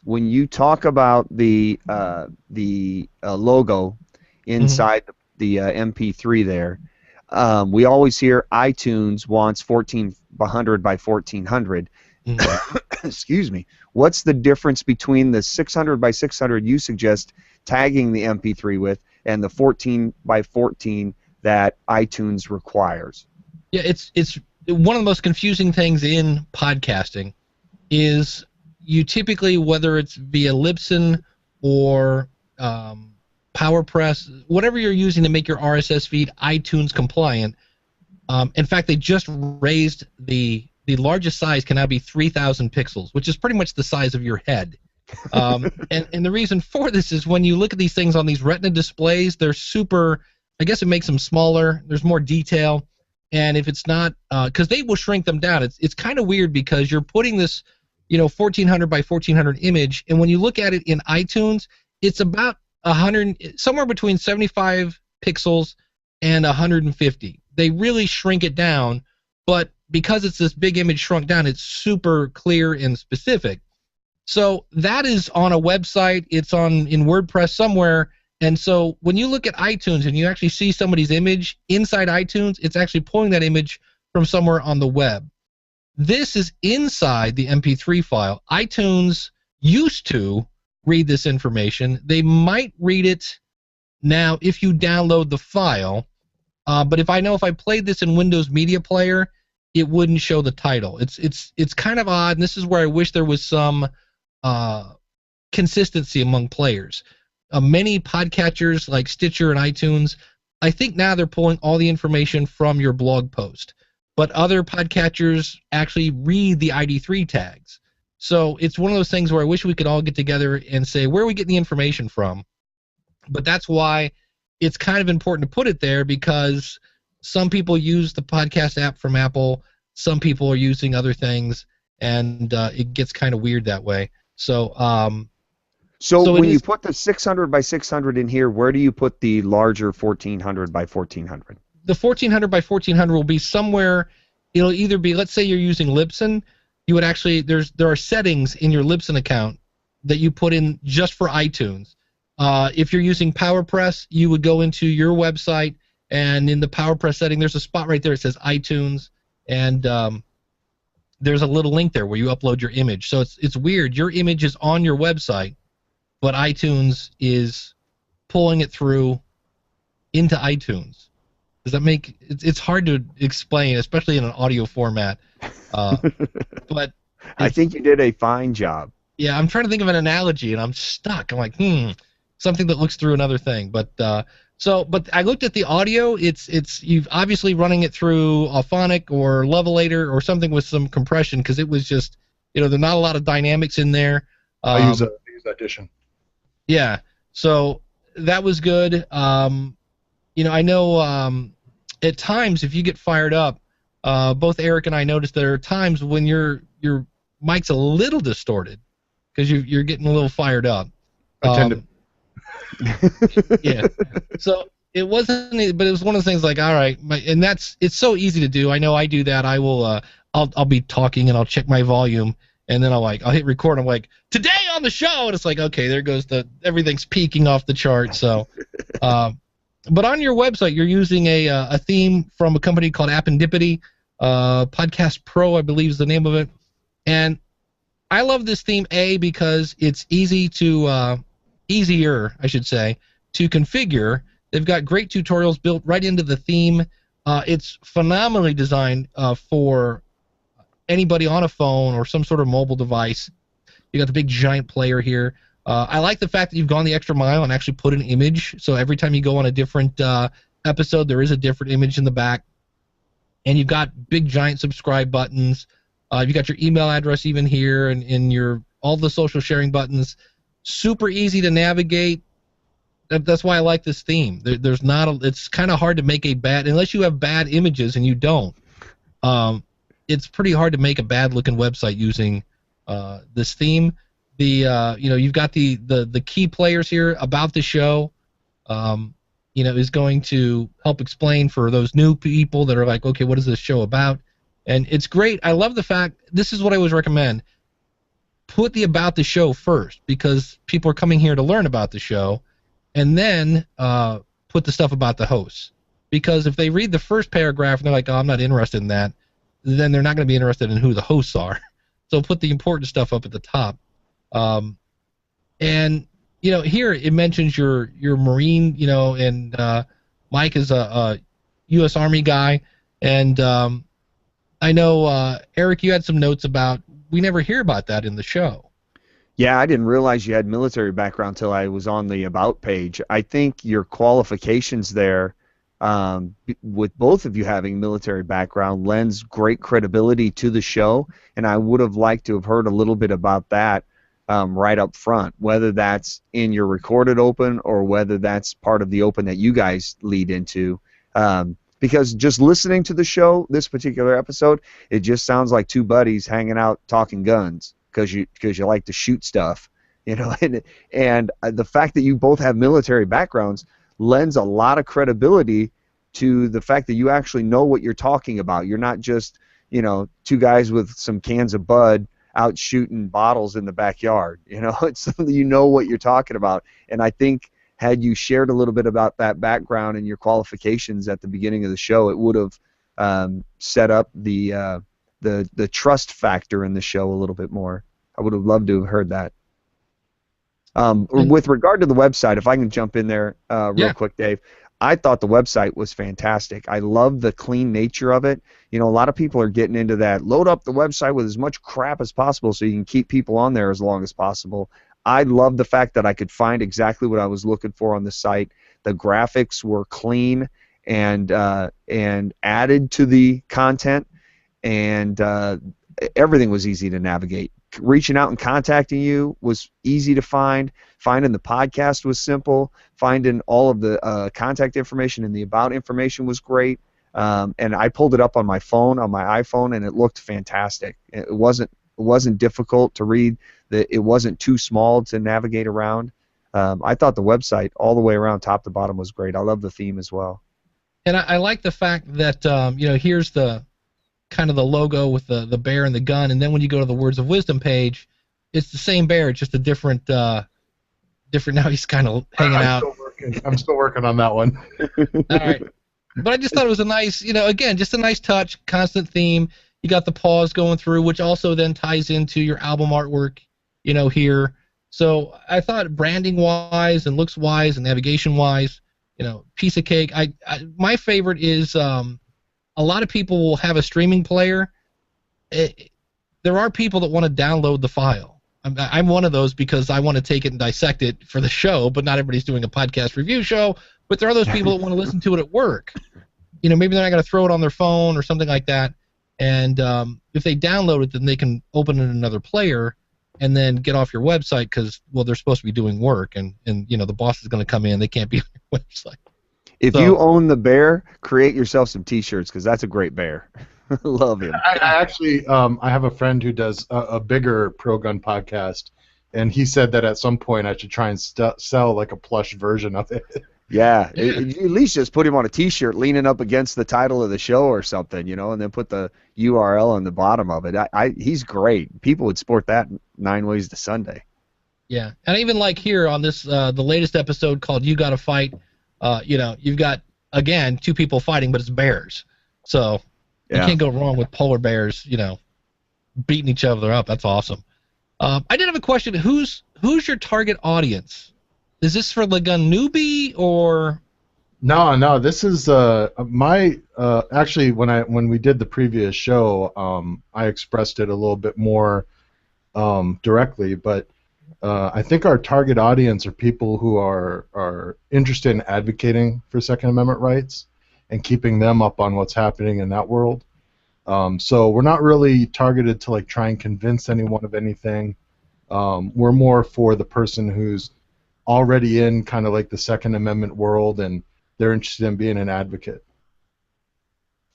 When you talk about the logo inside the MP3 there, we always hear iTunes wants 1400 by 1400. Excuse me. What's the difference between the 600 by 600 you suggest tagging the MP3 with and the 14 by 14 that iTunes requires? Yeah, it's one of the most confusing things in podcasting is you typically, whether it's via Libsyn or PowerPress, whatever you're using to make your RSS feed iTunes compliant. In fact, they just raised the largest size can now be 3,000 pixels, which is pretty much the size of your head. And the reason for this is when you look at these things on these Retina displays, they're super. I guess it makes them smaller. There's more detail. And if it's not, because they will shrink them down. It's kind of weird because you're putting this, 1400 by 1400 image, and when you look at it in iTunes, it's about 100, somewhere between 75 pixels and 150. They really shrink it down, but because it's this big image shrunk down, it's super clear and specific. So that is on a website. It's in WordPress somewhere. And so when you look at iTunes and you actually see somebody's image inside iTunes, it's actually pulling that image from somewhere on the web. This is inside the MP3 file. iTunes used to read this information. They might read it now if you download the file. But if I played this in Windows Media Player, it wouldn't show the title. It's kind of odd, and this is where I wish there was some consistency among players. Many podcatchers like Stitcher and iTunes, I think now they're pulling all the information from your blog post. But other podcatchers actually read the ID3 tags. So it's one of those things where I wish we could all get together and say, where are we getting the information from? But that's why it's kind of important to put it there, because some people use the podcast app from Apple, some people are using other things, and it gets kind of weird that way. So when you put the 600 by 600 in here, where do you put the larger 1400 by 1400? The 1400 by 1400 will be somewhere. It'll either be, let's say you're using Libsyn, you would actually, there are settings in your Libsyn account that you put in just for iTunes. If you're using PowerPress, you would go into your website, and in the PowerPress setting, there's a spot right there that says iTunes, and there's a little link there where you upload your image. So it's weird. Your image is on your website, but iTunes is pulling it through into iTunes. Does that make it's hard to explain, especially in an audio format. But I think you did a fine job. Yeah, I'm trying to think of an analogy, and I'm stuck. I'm like, something that looks through another thing. But I looked at the audio. It's you've obviously running it through Auphonic or Levelator or something with some compression, because it was just, there's not a lot of dynamics in there. I use Audition. Yeah, so that was good. I know at times if you get fired up, both Eric and I noticed there are times when your mic's a little distorted because you're getting a little fired up. I tend to. Yeah. So it wasn't, but it was one of the things like, all right, and it's so easy to do. I know I do that. I will, I'll be talking and I'll check my volume, and then I'll hit record. I'm like, today on the show, and it's like, okay, there goes everything's peaking off the chart. So, but on your website, you're using a theme from a company called Appendipity, Podcast Pro, I believe is the name of it, and I love this theme because it's easier, I should say, to configure. They've got great tutorials built right into the theme. It's phenomenally designed for anybody on a phone or some sort of mobile device. You got the big giant player here. I like the fact that you've gone the extra mile and actually put an image. So every time you go on a different episode, there is a different image in the back. And you've got big giant subscribe buttons. You've got your email address even here, and in all the social sharing buttons. Super easy to navigate. That's why I like this theme. It's kind of hard to make unless you have bad images, and you don't. It's pretty hard to make a bad looking website using this theme. You've got the key players here about the show. Is going to help explain for those new people that are like, okay, what is this show about? And it's great. I love the fact, this is what I always recommend. Put the about the show first, because people are coming here to learn about the show, and then put the stuff about the hosts. Because if they read the first paragraph and they're like, oh, I'm not interested in that, then they're not going to be interested in who the hosts are. So put the important stuff up at the top. And here it mentions your Marine, and Mike is a U.S. Army guy, and I know Eric, you had some notes about, we never hear about that in the show. Yeah, I didn't realize you had military background until I was on the About page. I think your qualifications there, with both of you having military background, lends great credibility to the show, and I would have liked to have heard a little bit about that right up front, whether that's in your recorded open or whether that's part of the open that you guys lead into. Because just listening to the show, this particular episode, it just sounds like two buddies hanging out talking guns because you like to shoot stuff, and the fact that you both have military backgrounds lends a lot of credibility to the fact that you actually know what you're talking about. You're not just, you know, two guys with some cans of Bud out shooting bottles in the backyard. You know, it's something you know what you're talking about. And I think had you shared a little bit about that background and your qualifications at the beginning of the show, it would have set up the trust factor in the show a little bit more. I would have loved to have heard that. With regard to the website, if I can jump in there real quick, Dave, I thought the website was fantastic. I love the clean nature of it. You know, a lot of people are getting into that. Load up the website with as much crap as possible so you can keep people on there as long as possible. I love the fact that I could find exactly what I was looking for on the site. The graphics were clean and added to the content, and everything was easy to navigate. Reaching out and contacting you was easy to find. Finding the podcast was simple. Finding all of the contact information and the about information was great. And I pulled it up on my phone, on my iPhone, and it looked fantastic. It wasn't difficult to read. It wasn't too small to navigate around. I thought the website all the way around, top to bottom, was great. I love the theme as well. And I like the fact that you know, here's the kind of the logo with the bear and the gun, and then when you go to the Words of Wisdom page, it's the same bear, it's just a different now he's kind of hanging out. I'm still working on that one. All right. But I just thought it was a nice, you know, again, just a nice touch, constant theme. You got the pause going through, which also then ties into your album artwork, you know, here. So I thought branding-wise and looks-wise and navigation-wise, you know, piece of cake. My favorite is a lot of people will have a streaming player. There are people that want to download the file. I'm one of those because I want to take it and dissect it for the show, but not everybody's doing a podcast review show. But there are those people that want to listen to it at work. You know, maybe they're not going to throw it on their phone or something like that. And if they download it, then they can open it in another player and then get off your website because, well, they're supposed to be doing work, and you know, the boss is going to come in. They can't be on your website. If you own the bear, create yourself some T-shirts because that's a great bear. Love him. I actually, I have a friend who does a bigger pro gun podcast, and he said that at some point I should try and sell like a plush version of it. Yeah, at least just put him on a T-shirt leaning up against the title of the show or something, you know, and then put the URL on the bottom of it. He's great. People would sport that 9 Ways to Sunday. Yeah, and I even like here on this the latest episode called "You Gotta Fight." You know, you've got again 2 people fighting, but it's bears. So you can't go wrong with polar bears. You know, beating each other up. That's awesome. I did have a question. Who's your target audience? Is this for the gun newbie or? No. This is my actually when we did the previous show, I expressed it a little bit more directly, but I think our target audience are people who are interested in advocating for Second Amendment rights and keeping them up on what's happening in that world. So we're not really targeted to like try and convince anyone of anything. We're more for the person who's already in kind of like the Second Amendment world and they're interested in being an advocate.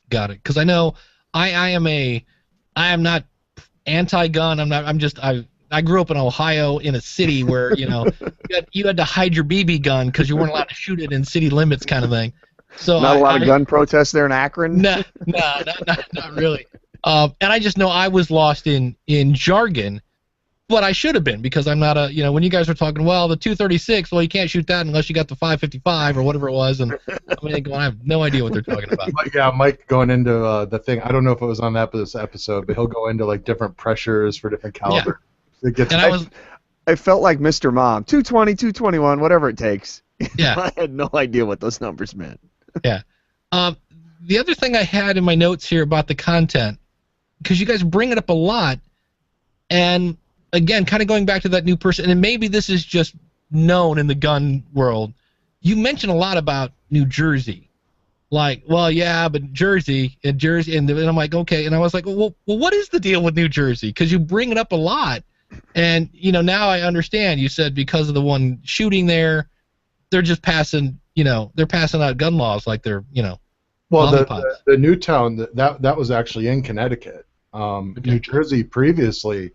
Got it. Because I know I am not anti-gun. I grew up in Ohio in a city where, you know, you had to hide your BB gun because you weren't allowed to shoot it in city limits, kind of thing. So not a lot of gun protests there in Akron. No, not really. And I just know I was lost in jargon, but I should have been because I'm not a, you know, when you guys were talking, well, the 236, well, you can't shoot that unless you got the 555 or whatever it was, and I have no idea what they're talking about. Yeah, Mike going into the thing. I don't know if it was on that episode, but he'll go into like different pressures for different caliber. Yeah. I felt like Mr. Mom, 220, 221, whatever it takes. Yeah. I had no idea what those numbers meant. Yeah. The other thing I had in my notes here about the content, because you guys bring it up a lot, and again, kind of going back to that new person, and maybe this is just known in the gun world, you mention a lot about New Jersey. Like, well, yeah, but Jersey, and I'm like, okay, and I was like, well, what is the deal with New Jersey? Because you bring it up a lot, and, you know, now I understand. You said because of the one shooting there, they're just passing, you know, they're passing out gun laws like they're, you know, well, the Newtown, that was actually in Connecticut. Okay. New Jersey previously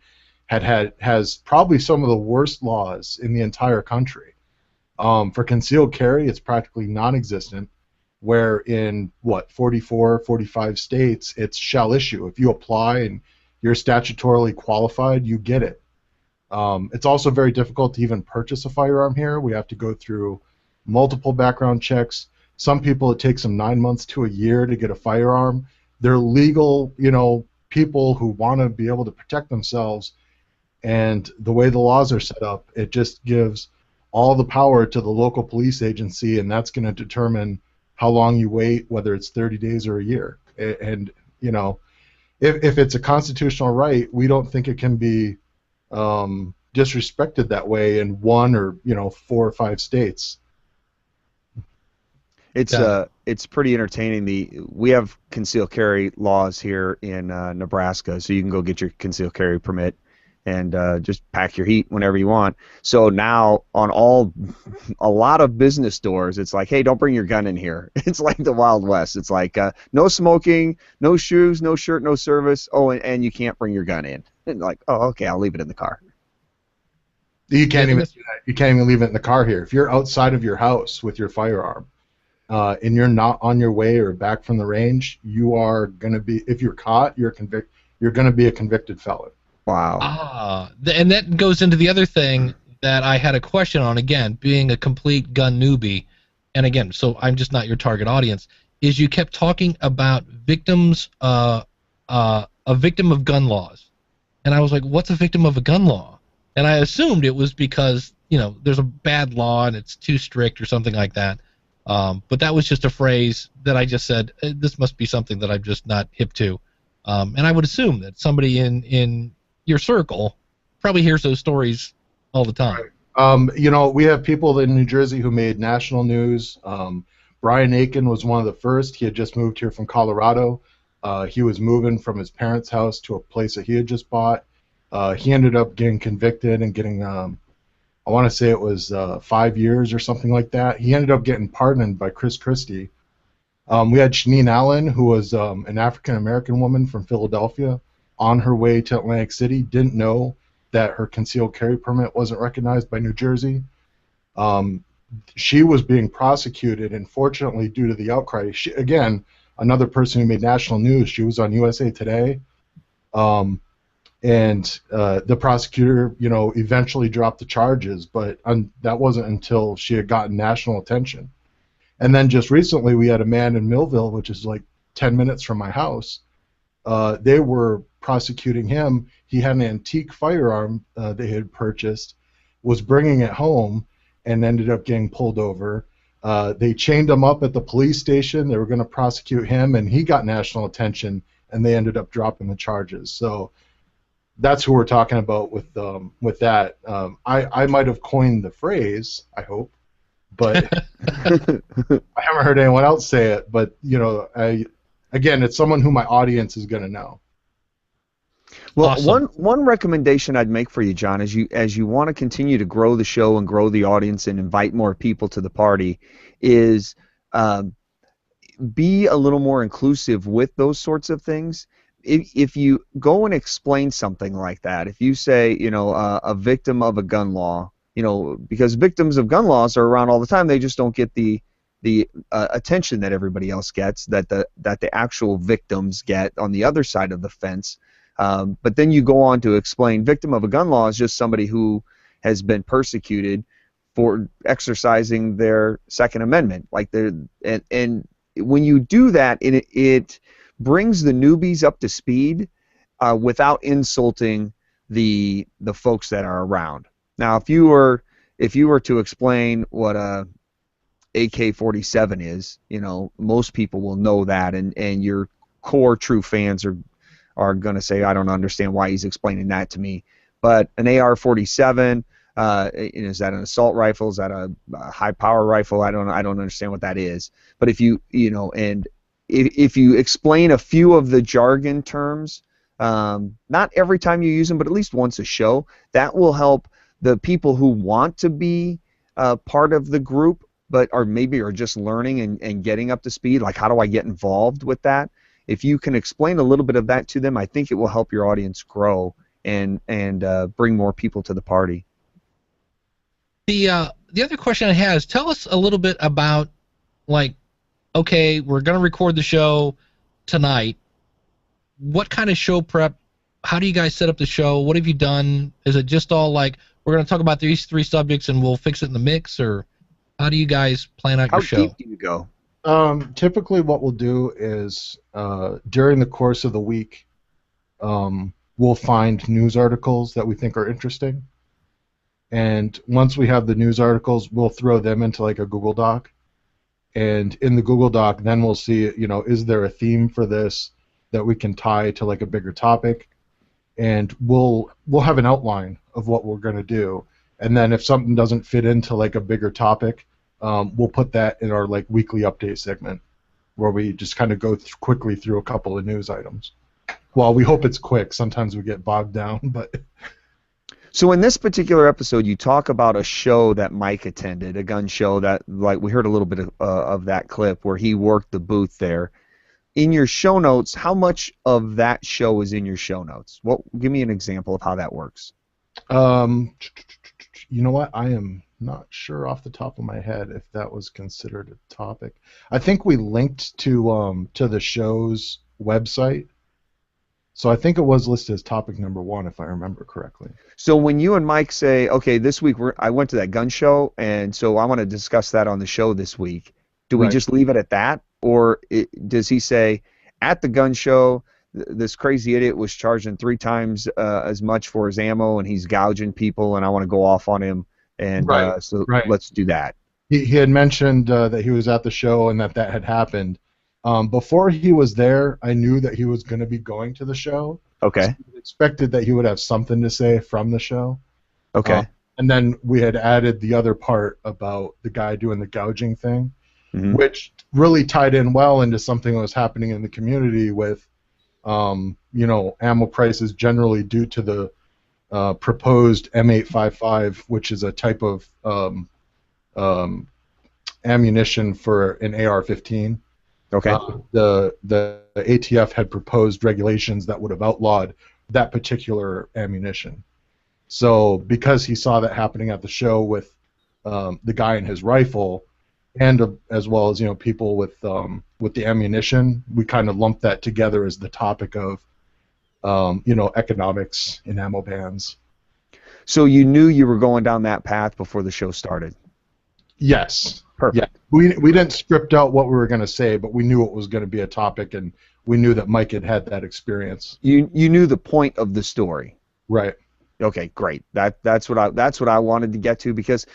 has probably some of the worst laws in the entire country. For concealed carry, it's practically non-existent. where in, 44, 45 states, it's shall issue. If you apply and you're statutorily qualified, you get it. It's also very difficult to even purchase a firearm here. We have to go through multiple background checks. Some people, it takes them 9 months to a year to get a firearm. They're legal, people who want to be able to protect themselves. And the way the laws are set up, it just gives all the power to the local police agency, and that's going to determine how long you wait, whether it's 30 days or a year. And, if it's a constitutional right, we don't think it can be disrespected that way in one or 4 or 5 states. It's pretty entertaining. We have concealed carry laws here in Nebraska, so you can go get your concealed carry permit and just pack your heat whenever you want. So now on a lot of business doors, it's like, hey, don't bring your gun in here. It's like the Wild West. It's like no smoking, no shoes, no shirt, no service. Oh, and you can't bring your gun in. And like, oh, okay, I'll leave it in the car. You can't even do that. You can't even leave it in the car here. If you're outside of your house with your firearm, and you're not on your way or back from the range, you are going to be, if you're caught, you're going to be a convicted felon. Wow. And that goes into the other thing that I had a question on, again, being a complete gun newbie, and again, so I'm just not your target audience, is you kept talking about victims, a victim of gun laws. And I was like, what's a victim of a gun law? And I assumed it was because, there's a bad law and it's too strict or something like that. But that was just a phrase that I just said, this must be something that I'm just not hip to. And I would assume that somebody in your circle probably hears those stories all the time. Right. We have people in New Jersey who made national news. Brian Aiken was one of the first. He had just moved here from Colorado. He was moving from his parents' house to a place that he had just bought. He ended up getting convicted and getting, I want to say it was 5 years or something like that. He ended up getting pardoned by Chris Christie. We had Shaneen Allen, who was an African-American woman from Philadelphia, on her way to Atlantic City, didn't know that her concealed carry permit wasn't recognized by New Jersey. She was being prosecuted, and fortunately, due to the outcry, again, another person who made national news, she was on USA Today, and the prosecutor, eventually dropped the charges, but that wasn't until she had gotten national attention. And then just recently, we had a man in Millville, which is like 10 minutes from my house. They were prosecuting him. He had an antique firearm they had purchased, was bringing it home, and ended up getting pulled over. They chained him up at the police station. They were going to prosecute him, and he got national attention, and they ended up dropping the charges. So that's who we're talking about with that. I might have coined the phrase, I hope, but I haven't heard anyone else say it. But again, it's someone who my audience is going to know. Well, Awesome. one recommendation I'd make for you, John, as you want to continue to grow the show and grow the audience and invite more people to the party, is be a little more inclusive with those sorts of things. If you go and explain something like that, if you say, a victim of a gun law, because victims of gun laws are around all the time, they just don't get the attention that everybody else gets, that the actual victims get on the other side of the fence. But then you go on to explain victim of a gun law is just somebody who has been persecuted for exercising their Second Amendment. And when you do that, it brings the newbies up to speed without insulting the folks that are around. Now, if you were to explain what a AK-47 is, most people will know that, and your core true fans are going to say, I don't understand why he's explaining that to me. But an AR-47, is that an assault rifle? Is that a high-power rifle? I don't understand what that is. But if you explain a few of the jargon terms, not every time you use them, but at least once a show, that will help the people who want to be part of the group, but maybe are just learning and getting up to speed. Like, how do I get involved with that? If you can explain a little bit of that to them, I think it will help your audience grow and bring more people to the party. The other question I had is, tell us a little bit about, like, okay, we're going to record the show tonight, what kind of show prep, how do you guys set up the show? What have you done? Is it just all like, we're going to talk about these 3 subjects and we'll fix it in the mix, or how do you guys plan out How your show? deep do you go? Typically, what we'll do is during the course of the week, we'll find news articles that we think are interesting, and once we have the news articles, we'll throw them into like a Google Doc, and in the Google Doc, then we'll see, is there a theme for this that we can tie to like a bigger topic, and we'll have an outline of what we're going to do, and then if something doesn't fit into like a bigger topic, we'll put that in our like weekly update segment, where we just kind of go quickly through a couple of news items. Well, we hope it's quick. Sometimes we get bogged down, but. So in this particular episode, you talk about a show that Mike attended, a gun show that, like, we heard a little bit of that clip where he worked the booth there. In your show notes, how much of that show is in your show notes? Give me an example of how that works. You know what? I am not sure off the top of my head if that was considered a topic. I think we linked to the show's website. So I think it was listed as topic number 1, if I remember correctly. So when you and Mike say, okay, this week I went to that gun show, and so I want to discuss that on the show this week, do we just leave it at that? Or does he say, at the gun show, this crazy idiot was charging 3 times as much for his ammo, and he's gouging people, and I want to go off on him, and let's do that. He had mentioned that he was at the show and that had happened. Before he was there, I knew that he was going to be going to the show. Okay. So I expected that he would have something to say from the show. Okay. And then we had added the other part about the guy doing the gouging thing, which really tied in well into something that was happening in the community with, ammo prices generally due to the proposed M855, which is a type of ammunition for an AR-15. Okay. The ATF had proposed regulations that would have outlawed that particular ammunition. So because he saw that happening at the show with the guy and his rifle, and as well as people with the ammunition, we kind of lumped that together as the topic of economics in ammo bans. So you knew you were going down that path before the show started? Yes. Perfect. Yeah. We didn't script out what we were going to say, but we knew it was going to be a topic, and we knew that Mike had that experience. You knew the point of the story. Right. Okay, great. That's what I wanted to get to, because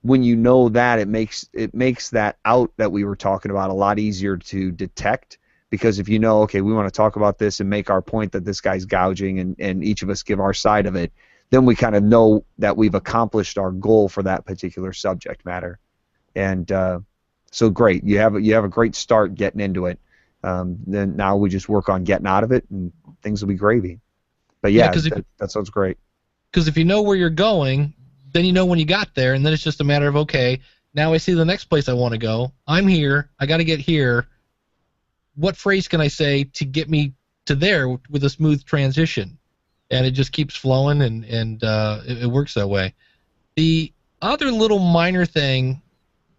when you know that, it makes that out that we were talking about a lot easier to detect, because if you know, okay, we want to talk about this and make our point that this guy's gouging, and each of us give our side of it, then we kind of know that we've accomplished our goal for that particular subject matter. And so great, you have a great start getting into it. Then now we just work on getting out of it, and things will be gravy. But yeah, that sounds great. Because if you know where you're going, then you know when you got there, and then it's just a matter of, okay, now I see the next place I want to go. I'm here. I got to get here. What phrase can I say to get me to there with a smooth transition? And it just keeps flowing, and it works that way. The other little minor thing,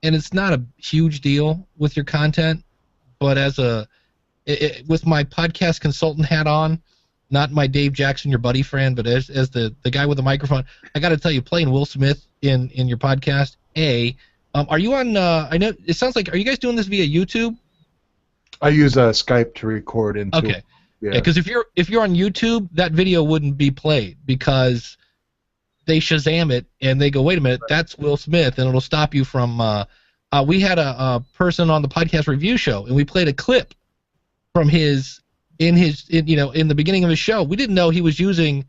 and it's not a huge deal with your content, but with my podcast consultant hat on, not my Dave Jackson, your buddy friend, but as the guy with the microphone, I got to tell you, playing Will Smith in your podcast, are you on? I know it sounds like, are you guys doing this via YouTube? I use Skype to record into. Okay. Yeah, because if you're on YouTube, that video wouldn't be played, because they Shazam it and they go, wait a minute, that's Will Smith, and it'll stop you from. We had a person on the podcast review show, and we played a clip from in the beginning of his show. We didn't know he was using,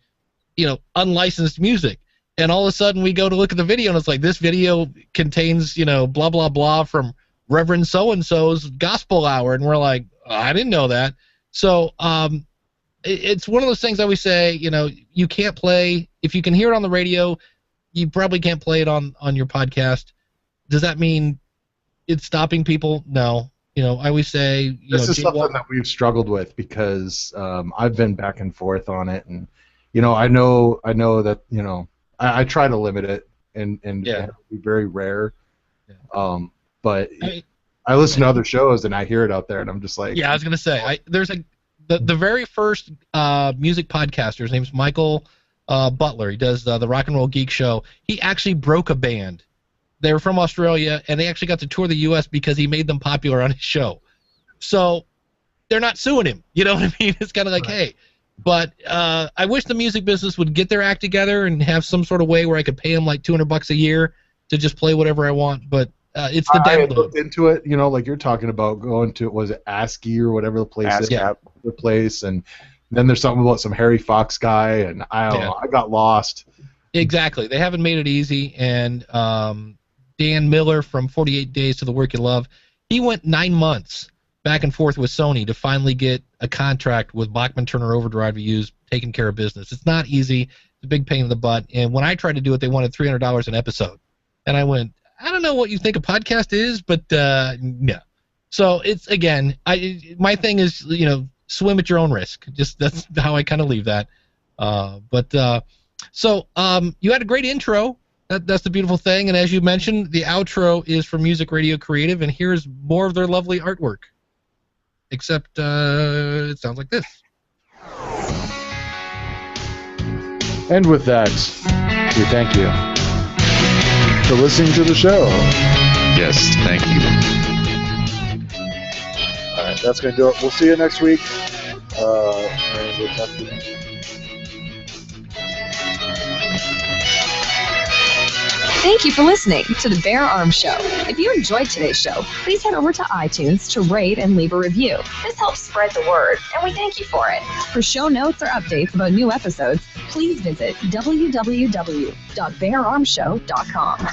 unlicensed music, and all of a sudden we go to look at the video, and it's like, this video contains, blah blah blah from Reverend so and so's gospel hour, and we're like, I didn't know that. So it's one of those things I always say, you can't play, if you can hear it on the radio, you probably can't play it on your podcast. Does that mean it's stopping people? No. I always say, this is something that we've struggled with, because I've been back and forth on it, and I know that I try to limit it, and yeah. it be very rare. Yeah. But I listen to other shows and I hear it out there, and I'm just like, Yeah, I was gonna say, the very first music podcaster. His name's Michael Butler. He does the Rock and Roll Geek Show. He actually broke a band. They were from Australia, and they actually got to tour the U.S. because he made them popular on his show. So they're not suing him. You know what I mean? It's kind of like, hey. But I wish the music business would get their act together and have some sort of way where I could pay them like $200 a year to just play whatever I want. But it's the I download. looked into it, like you're talking about going to, was it ASCII or whatever the place is? Yeah. The place, and then there's something about some Harry Fox guy, and I don't know, I got lost. Exactly. They haven't made it easy, and Dan Miller from 48 Days to the Work You Love, he went 9 months back and forth with Sony to finally get a contract with Bachman Turner Overdrive to use, taking care of business. It's not easy. It's a big pain in the butt. And when I tried to do it, they wanted $300 an episode. And I went, I don't know what you think a podcast is, but no. So it's, again, my thing is, swim at your own risk. Just that's how I kind of leave that. So you had a great intro. That's the beautiful thing. And as you mentioned, the outro is from Music Radio Creative, and here's more of their lovely artwork. Except it sounds like this. And with that, we thank you for listening to the show. Yes, thank you. All right, that's going to do it. We'll see you next week. And we'll talk to you. Thank you for listening to The Bear Arms Show. If you enjoyed today's show, please head over to iTunes to rate and leave a review. This helps spread the word, and we thank you for it. For show notes or updates about new episodes, please visit www.beararmshow.com.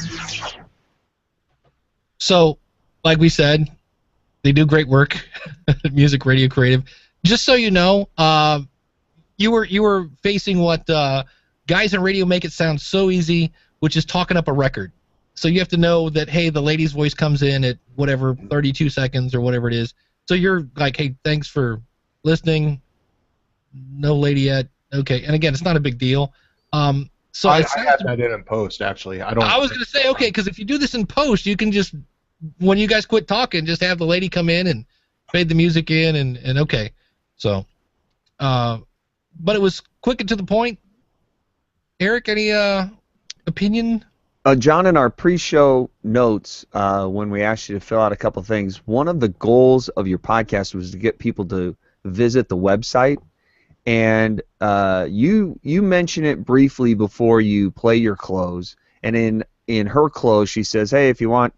So, like we said, they do great work at Music Radio Creative. Just so you know, you were facing what guys in radio make it sound so easy, which is talking up a record. So you have to know that, hey, the lady's voice comes in at whatever, 32 seconds or whatever it is. So you're like, hey, thanks for listening. No lady yet. Okay. And again, it's not a big deal. So I had that in post, actually. I was going to say, okay, because if you do this in post, you can just, when you guys quit talking, just have the lady come in and fade the music in and okay. So, but it was quick and to the point. Eric, any opinion? John, in our pre-show notes, when we asked you to fill out a couple things, one of the goals of your podcast was to get people to visit the website, and you mention it briefly before you play your close, and in her close she says, hey, if you want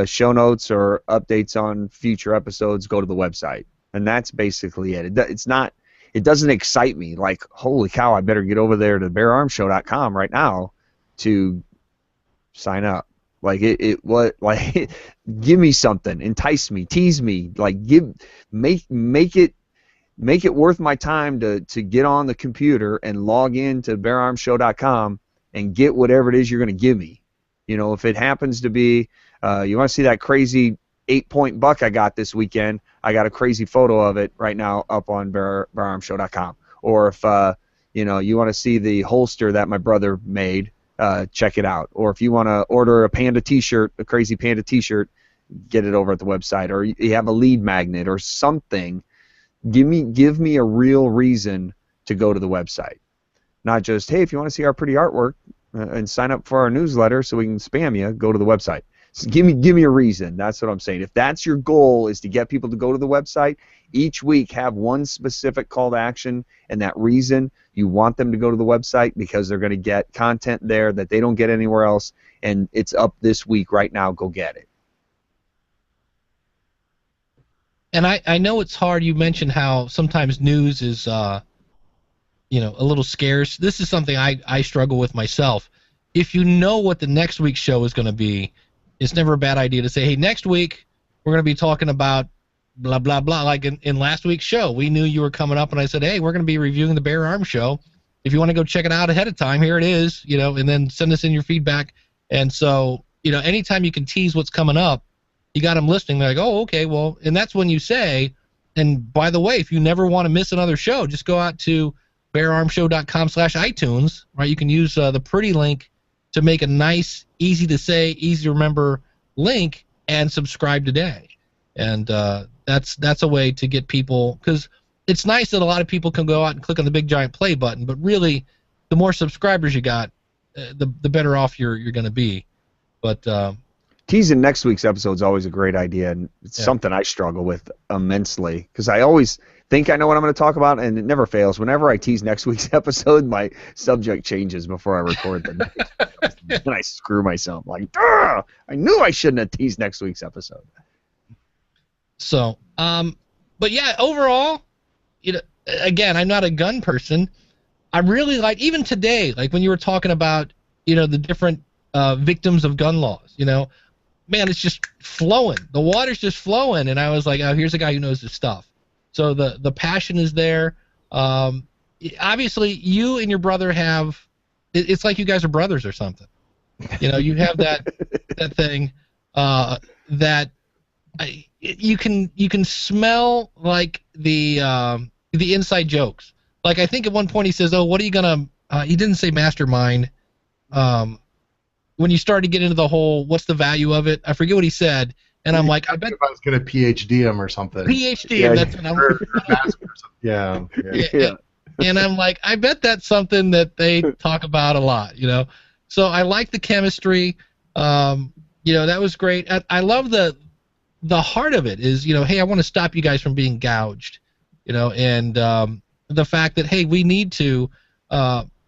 show notes or updates on future episodes, go to the website, and that's basically it. It doesn't excite me like, holy cow, I better get over there to beararmshow.com right now to sign up. Like give me something, entice me, tease me, like make it worth my time to get on the computer and log in to beararmshow.com and get whatever it is you're going to give me. If it happens to be you want to see that crazy 8-point buck I got this weekend, I got a crazy photo of it right now up on beararmshow.com. Or if you want to see the holster that my brother made, check it out. Or if you want to order a panda t-shirt, a crazy panda t-shirt, get it over at the website. Or you have a lead magnet or something. Give me a real reason to go to the website. Not just, hey, if you want to see our pretty artwork and sign up for our newsletter so we can spam you, go to the website. So give me a reason. That's what I'm saying. If that's your goal, is to get people to go to the website, each week have one specific call to action, and that reason you want them to go to the website because they're going to get content there that they don't get anywhere else, and it's up this week right now. Go get it. And I know it's hard. You mentioned how sometimes news is a little scarce. This is something I struggle with myself. If you know what the next week's show is going to be, it's never a bad idea to say, hey, next week we're going to be talking about blah, blah, blah. Like in last week's show, we knew you were coming up, and I said, hey, we're going to be reviewing the Bear Arms Show. If you want to go check it out ahead of time, here it is, and then send us in your feedback. And so, anytime you can tease what's coming up, you got them listening. They're like, oh, okay, well, and that's when you say, and by the way, if you never want to miss another show, just go out to beararmshow.com/iTunes, right? You can use the pretty link to make a nice, easy to say, easy to remember link and subscribe today. and that's a way to get people, because it's nice that a lot of people can go out and click on the big giant play button, but really, the more subscribers you got, the better off you're going to be. But teasing next week's episode is always a great idea, and it's something I struggle with immensely because I always think I know what I'm going to talk about, and it never fails. Whenever I tease next week's episode, my subject changes before I record the next episode, and I screw myself. Like, I knew I shouldn't have teased next week's episode. So, but yeah, overall, again, I'm not a gun person. I really like, even today, like when you were talking about, the different victims of gun laws, man, it's just flowing. The water's just flowing, and I was like, oh, here's a guy who knows his stuff. So the passion is there. Obviously, you and your brother have, it's like you guys are brothers or something. You have that thing that you can smell, like the inside jokes. Like, I think at one point he says, oh, what are you gonna he didn't say mastermind. When you started to get into the whole, what's the value of it? I forget what he said, and I'm like, I bet if I was gonna PhD him or something. PhD him. That's what I'm. Yeah. And I'm like, I bet that's something that they talk about a lot, So I like the chemistry. That was great. I love the heart of it is, hey, I want to stop you guys from being gouged, and the fact that, hey, we need to,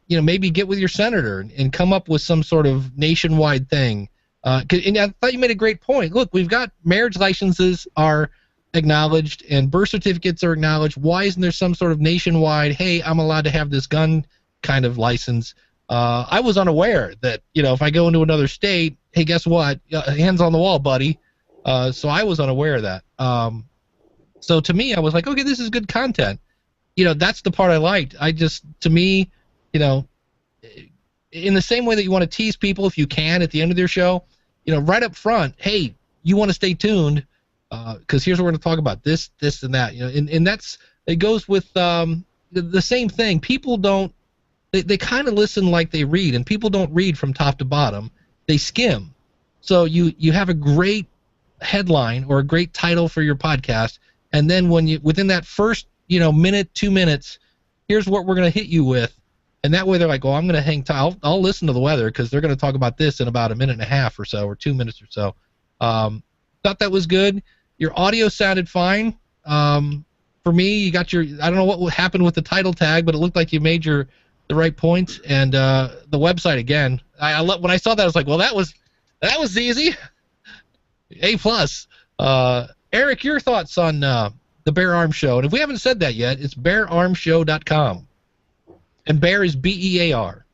maybe get with your senator and come up with some sort of nationwide thing. And I thought you made a great point. Look, we've got marriage licenses are acknowledged and birth certificates are acknowledged. Why isn't there some sort of nationwide, hey, I'm allowed to have this gun kind of license? I was unaware that, if I go into another state, hey, guess what? Hands on the wall, buddy. So I was unaware of that. So to me, I was like, okay, this is good content. That's the part I liked. To me, in the same way that you want to tease people if you can at the end of their show, right up front, hey, you want to stay tuned because here's what we're going to talk about, this, and that. And it goes with the same thing. People don't, they kind of listen like they read, and people don't read from top to bottom. They skim. So you have a great headline or a great title for your podcast, and then within that first minute, 2 minutes, here's what we're going to hit you with. And that way they're like, I'm going to hang tight. I'll listen to the weather because they're going to talk about this in about a minute and a half or so, or 2 minutes or so. Thought that was good. Your audio sounded fine. For me, you got I don't know what happened with the title tag, but it looked like you made the right points. And the website, again, when I saw that, I was like, well, that was easy. A+. Erik, your thoughts on the Bear Arms Show? And if we haven't said that yet, it's beararmshow.com. And bear is B-E-A-R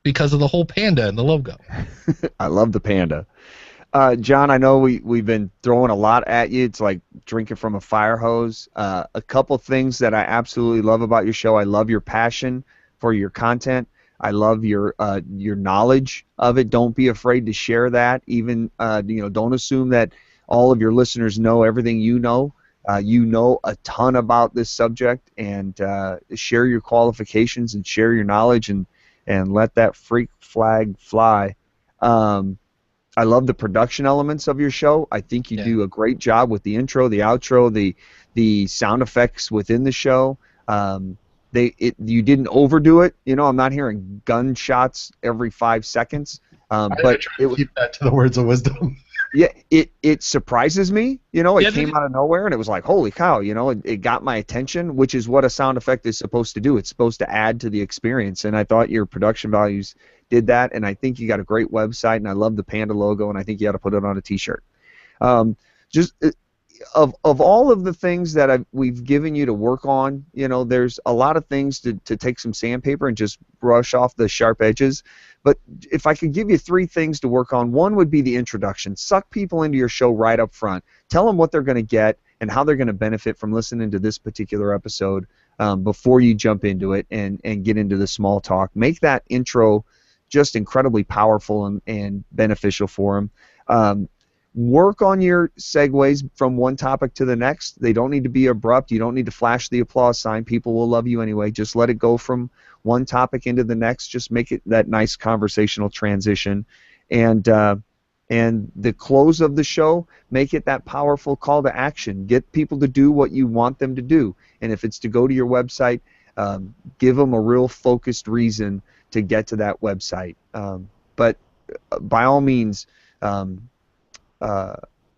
because of the whole panda in the logo. I love the panda. John, I know we've been throwing a lot at you. It's like drinking from a fire hose. A couple things that I absolutely love about your show. I love your passion for your content. I love your knowledge of it. Don't be afraid to share that. Even don't assume that all of your listeners know everything you know. You know a ton about this subject, and share your qualifications and share your knowledge and let that freak flag fly. I love the production elements of your show. I think you do a great job with the intro, the outro, the sound effects within the show. You didn't overdo it. I'm not hearing gunshots every 5 seconds. But keep that to the words of wisdom. Yeah, it surprises me. It came out of nowhere, and it was like, holy cow, it got my attention, which is what a sound effect is supposed to do. It's supposed to add to the experience, and I thought your production values did that, and I think you got a great website, and I love the panda logo, and I think you ought to put it on a T-shirt. Of all of the things that we've given you to work on, there's a lot of things to take some sandpaper and just brush off the sharp edges. But if I could give you 3 things to work on, one would be the introduction. Suck people into your show right up front. Tell them what they're going to get and how they're going to benefit from listening to this particular episode before you jump into it and get into the small talk. Make that intro just incredibly powerful and beneficial for them. Work on your segues from one topic to the next. They don't need to be abrupt. You don't need to flash the applause sign. People will love you anyway. Just let it go from one topic into the next. Just make it that nice conversational transition. And And the close of the show, make it that powerful call to action. Get people to do what you want them to do. And if it's to go to your website, give them a real focused reason to get to that website. But by all means,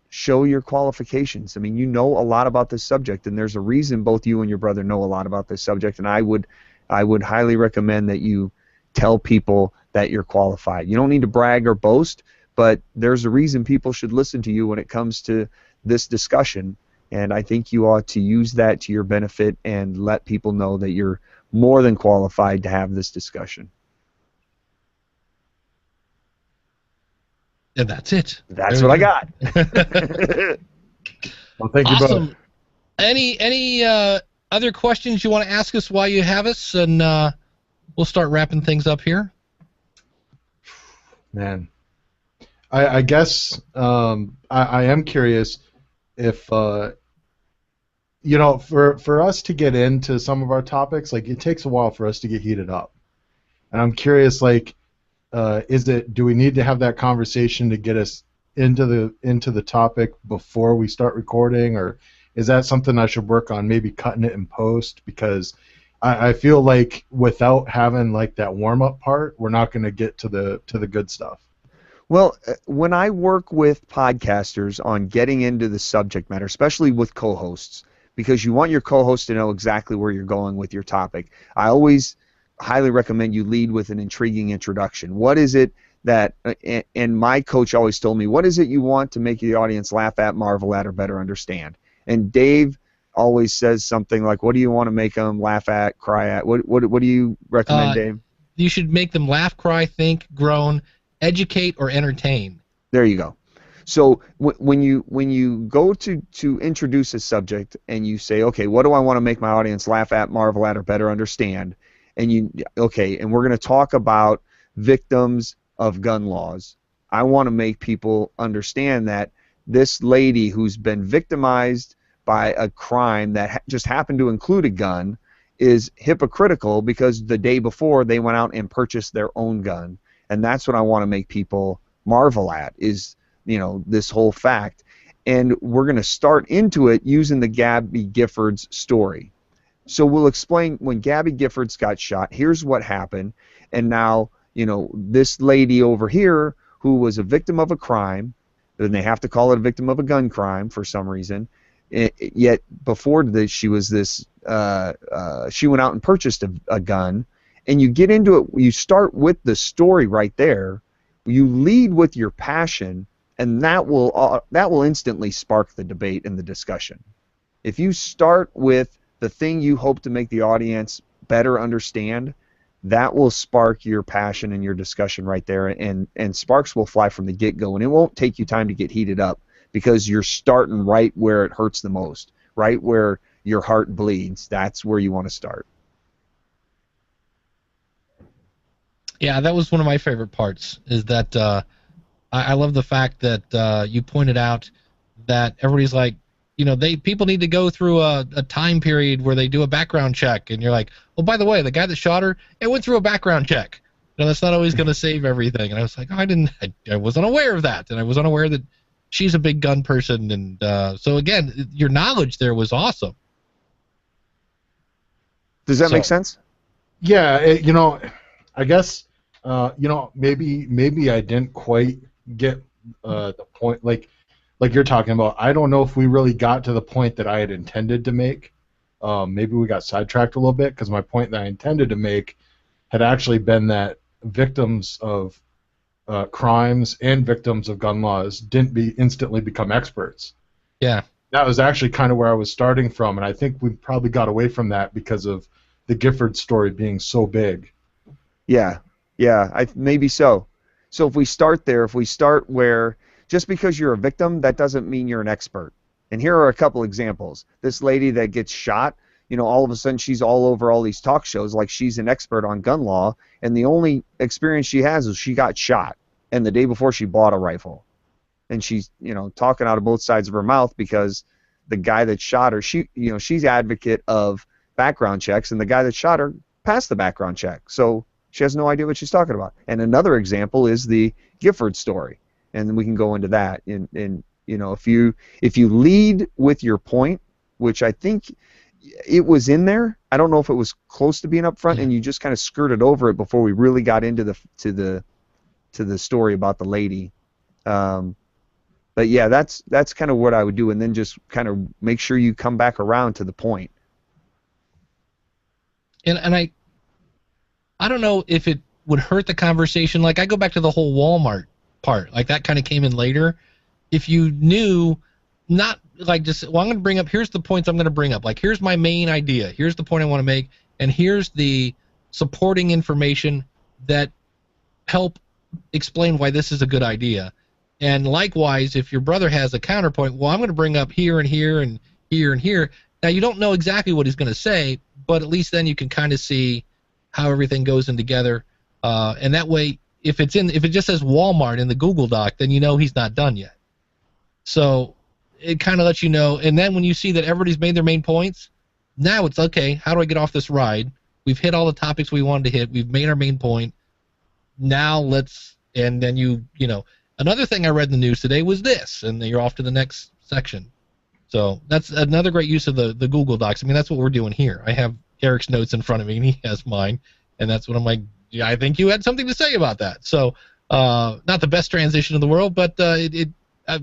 show your qualifications. I mean, you know a lot about this subject, and there's a reason both you and your brother know a lot about this subject. And I would highly recommend that you tell people that you're qualified. You don't need to brag or boast, but there's a reason people should listen to you when it comes to this discussion. And I think you ought to use that to your benefit and let people know that you're more than qualified to have this discussion. And that's it. That's what I got. Well, thank you both. Awesome. Any other questions you want to ask us while you have us? And we'll start wrapping things up here. Man, I guess I am curious if you know, for us to get into some of our topics, like, it takes a while for us to get heated up, and I'm curious, like, do we need to have that conversation to get us into the topic before we start recording, or is that something I should work on, maybe cutting it in post? Because I feel like without having like that warm up part, we're not going to get to the good stuff. Well, when I work with podcasters on getting into the subject matter, especially with co-hosts, because you want your co-host to know exactly where you're going with your topic, I always highly recommend you lead with an intriguing introduction. What is it that, and my coach always told me, what is it you want to make the audience laugh at, marvel at, or better understand? And Dave always says something like, what do you want to make them laugh at, cry at? What do you recommend, Dave? You should make them laugh, cry, think, groan, educate, or entertain. There you go. So when you go to introduce a subject and you say, okay, what do I want to make my audience laugh at, marvel at, or better understand? And and we're going to talk about victims of gun laws. I want to make people understand that this lady who's been victimized by a crime that just happened to include a gun is hypocritical because the day before they went out and purchased their own gun. And that's what I want to make people marvel at, is, you know, this whole fact. And we're going to start into it using the Gabby Giffords story. So we'll explain, when Gabby Giffords got shot, here's what happened. And now, you know, this lady over here who was a victim of a crime, and they have to call it a victim of a gun crime for some reason, yet before this she was this, she went out and purchased a gun. And you get into it, you start with the story right there, you lead with your passion, and that will instantly spark the debate and the discussion. If you start with the thing you hope to make the audience better understand, that will spark your passion and your discussion right there, and sparks will fly from the get-go, and it won't take you time to get heated up because you're starting right where it hurts the most, right where your heart bleeds. That's where you want to start. Yeah, that was one of my favorite parts, is that I love the fact that you pointed out that everybody's like, you know, people need to go through a time period where they do a background check, and you're like, well, by the way, the guy that shot her, it went through a background check. You know, that's not always going to save everything. And I was like, oh, I wasn't aware of that, and I was unaware that she's a big gun person. And so again, your knowledge there was awesome. Does that make sense? Yeah, you know, I guess, you know, maybe I didn't quite get the point, like you're talking about. I don't know if we really got to the point that I had intended to make. Maybe we got sidetracked a little bit, because my point that I intended to make had actually been that victims of crimes and victims of gun laws didn't instantly become experts. Yeah. That was actually kind of where I was starting from, and I think we probably got away from that because of the Gifford story being so big. Yeah, maybe so. So if we start there, if we start where just because you're a victim, that doesn't mean you're an expert. And here are a couple examples. This lady that gets shot, you know, all of a sudden she's all over all these talk shows like she's an expert on gun law, and the only experience she has is she got shot, and the day before she bought a rifle. And she's, you know, talking out of both sides of her mouth because the guy that shot her, she's advocate of background checks, and the guy that shot her passed the background check. So she has no idea what she's talking about. And another example is the Gifford story. and then we can go into that. And you know, if you lead with your point, which I think it was in there, I don't know if it was close to being up front, and you just kind of skirted over it before we really got into the story about the lady. But yeah, that's kind of what I would do, and then just kind of make sure you come back around to the point. And I don't know if it would hurt the conversation. Like, I go back to the whole Walmart part. Like, that kind of came in later. If you knew, not like just, well, I'm going to bring up, here's the points I'm going to bring up. Like, here's my main idea. Here's the point I want to make. And here's the supporting information that help explain why this is a good idea. And likewise, if your brother has a counterpoint, well, I'm going to bring up here and here and here and here. Now, you don't know exactly what he's going to say, but at least then you can kind of see how everything goes in together. And that way, if it just says Walmart in the Google Doc, then you know he's not done yet. So it kind of lets you know. And then when you see that everybody's made their main points, now it's, okay, how do I get off this ride? We've hit all the topics we wanted to hit. We've made our main point. Now let's, and then you know, another thing I read in the news today was this, and then you're off to the next section. So that's another great use of the Google Docs. I mean, that's what we're doing here. I have Erik's notes in front of me, and he has mine, and that's what I'm like, yeah, I think you had something to say about that. So not the best transition in the world, but it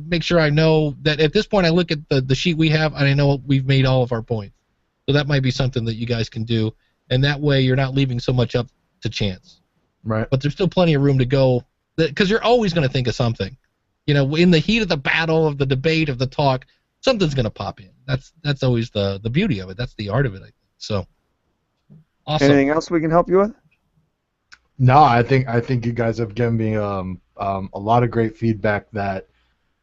make sure I know that at this point I look at the sheet we have, and I know we've made all of our points. So that might be something that you guys can do, and that way you're not leaving so much up to chance. Right. But there's still plenty of room to go, because you're always going to think of something. You know, in the heat of the battle, of the debate, of the talk, something's going to pop in. That's always the beauty of it. That's the art of it, I think. So, awesome. Anything else we can help you with? No, I think you guys have given me a lot of great feedback that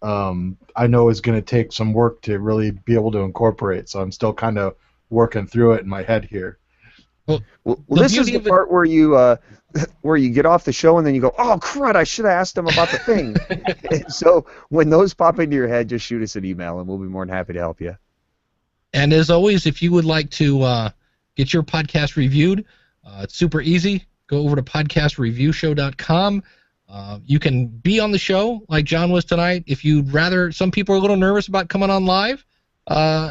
I know is going to take some work to really be able to incorporate. So I'm still kind of working through it in my head here. Well, this is the part where you get off the show and then you go, oh, crud, I should have asked him about the thing. So when those pop into your head, just shoot us an email, and we'll be more than happy to help you. And as always, if you would like to get your podcast reviewed, it's super easy. Go over to podcastreviewshow.com. You can be on the show like John was tonight. If you'd rather, some people are a little nervous about coming on live,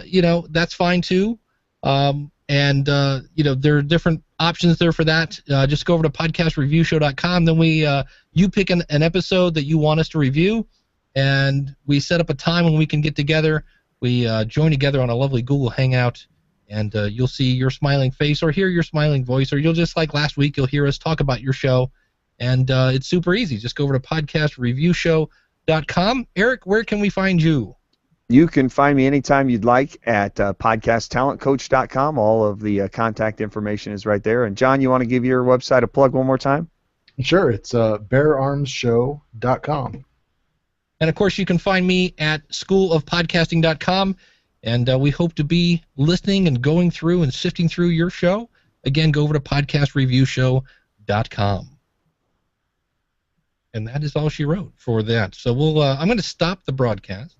you know, that's fine too. And you know, there are different options there for that. Just go over to podcastreviewshow.com. Then you pick an episode that you want us to review, and we set up a time when we can get together. We join together on a lovely Google Hangout, and you'll see your smiling face or hear your smiling voice, or you'll just, like last week, you'll hear us talk about your show. And it's super easy. Just go over to podcastreviewshow.com. Erik, where can we find you? You can find me anytime you'd like at podcasttalentcoach.com. All of the contact information is right there. And John, you want to give your website a plug one more time? Sure. It's beararmsshow.com. And, of course, you can find me at schoolofpodcasting.com. And we hope to be listening and going through and sifting through your show. Again, go over to podcastreviewshow.com. And that is all she wrote for that. So I'm going to stop the broadcast.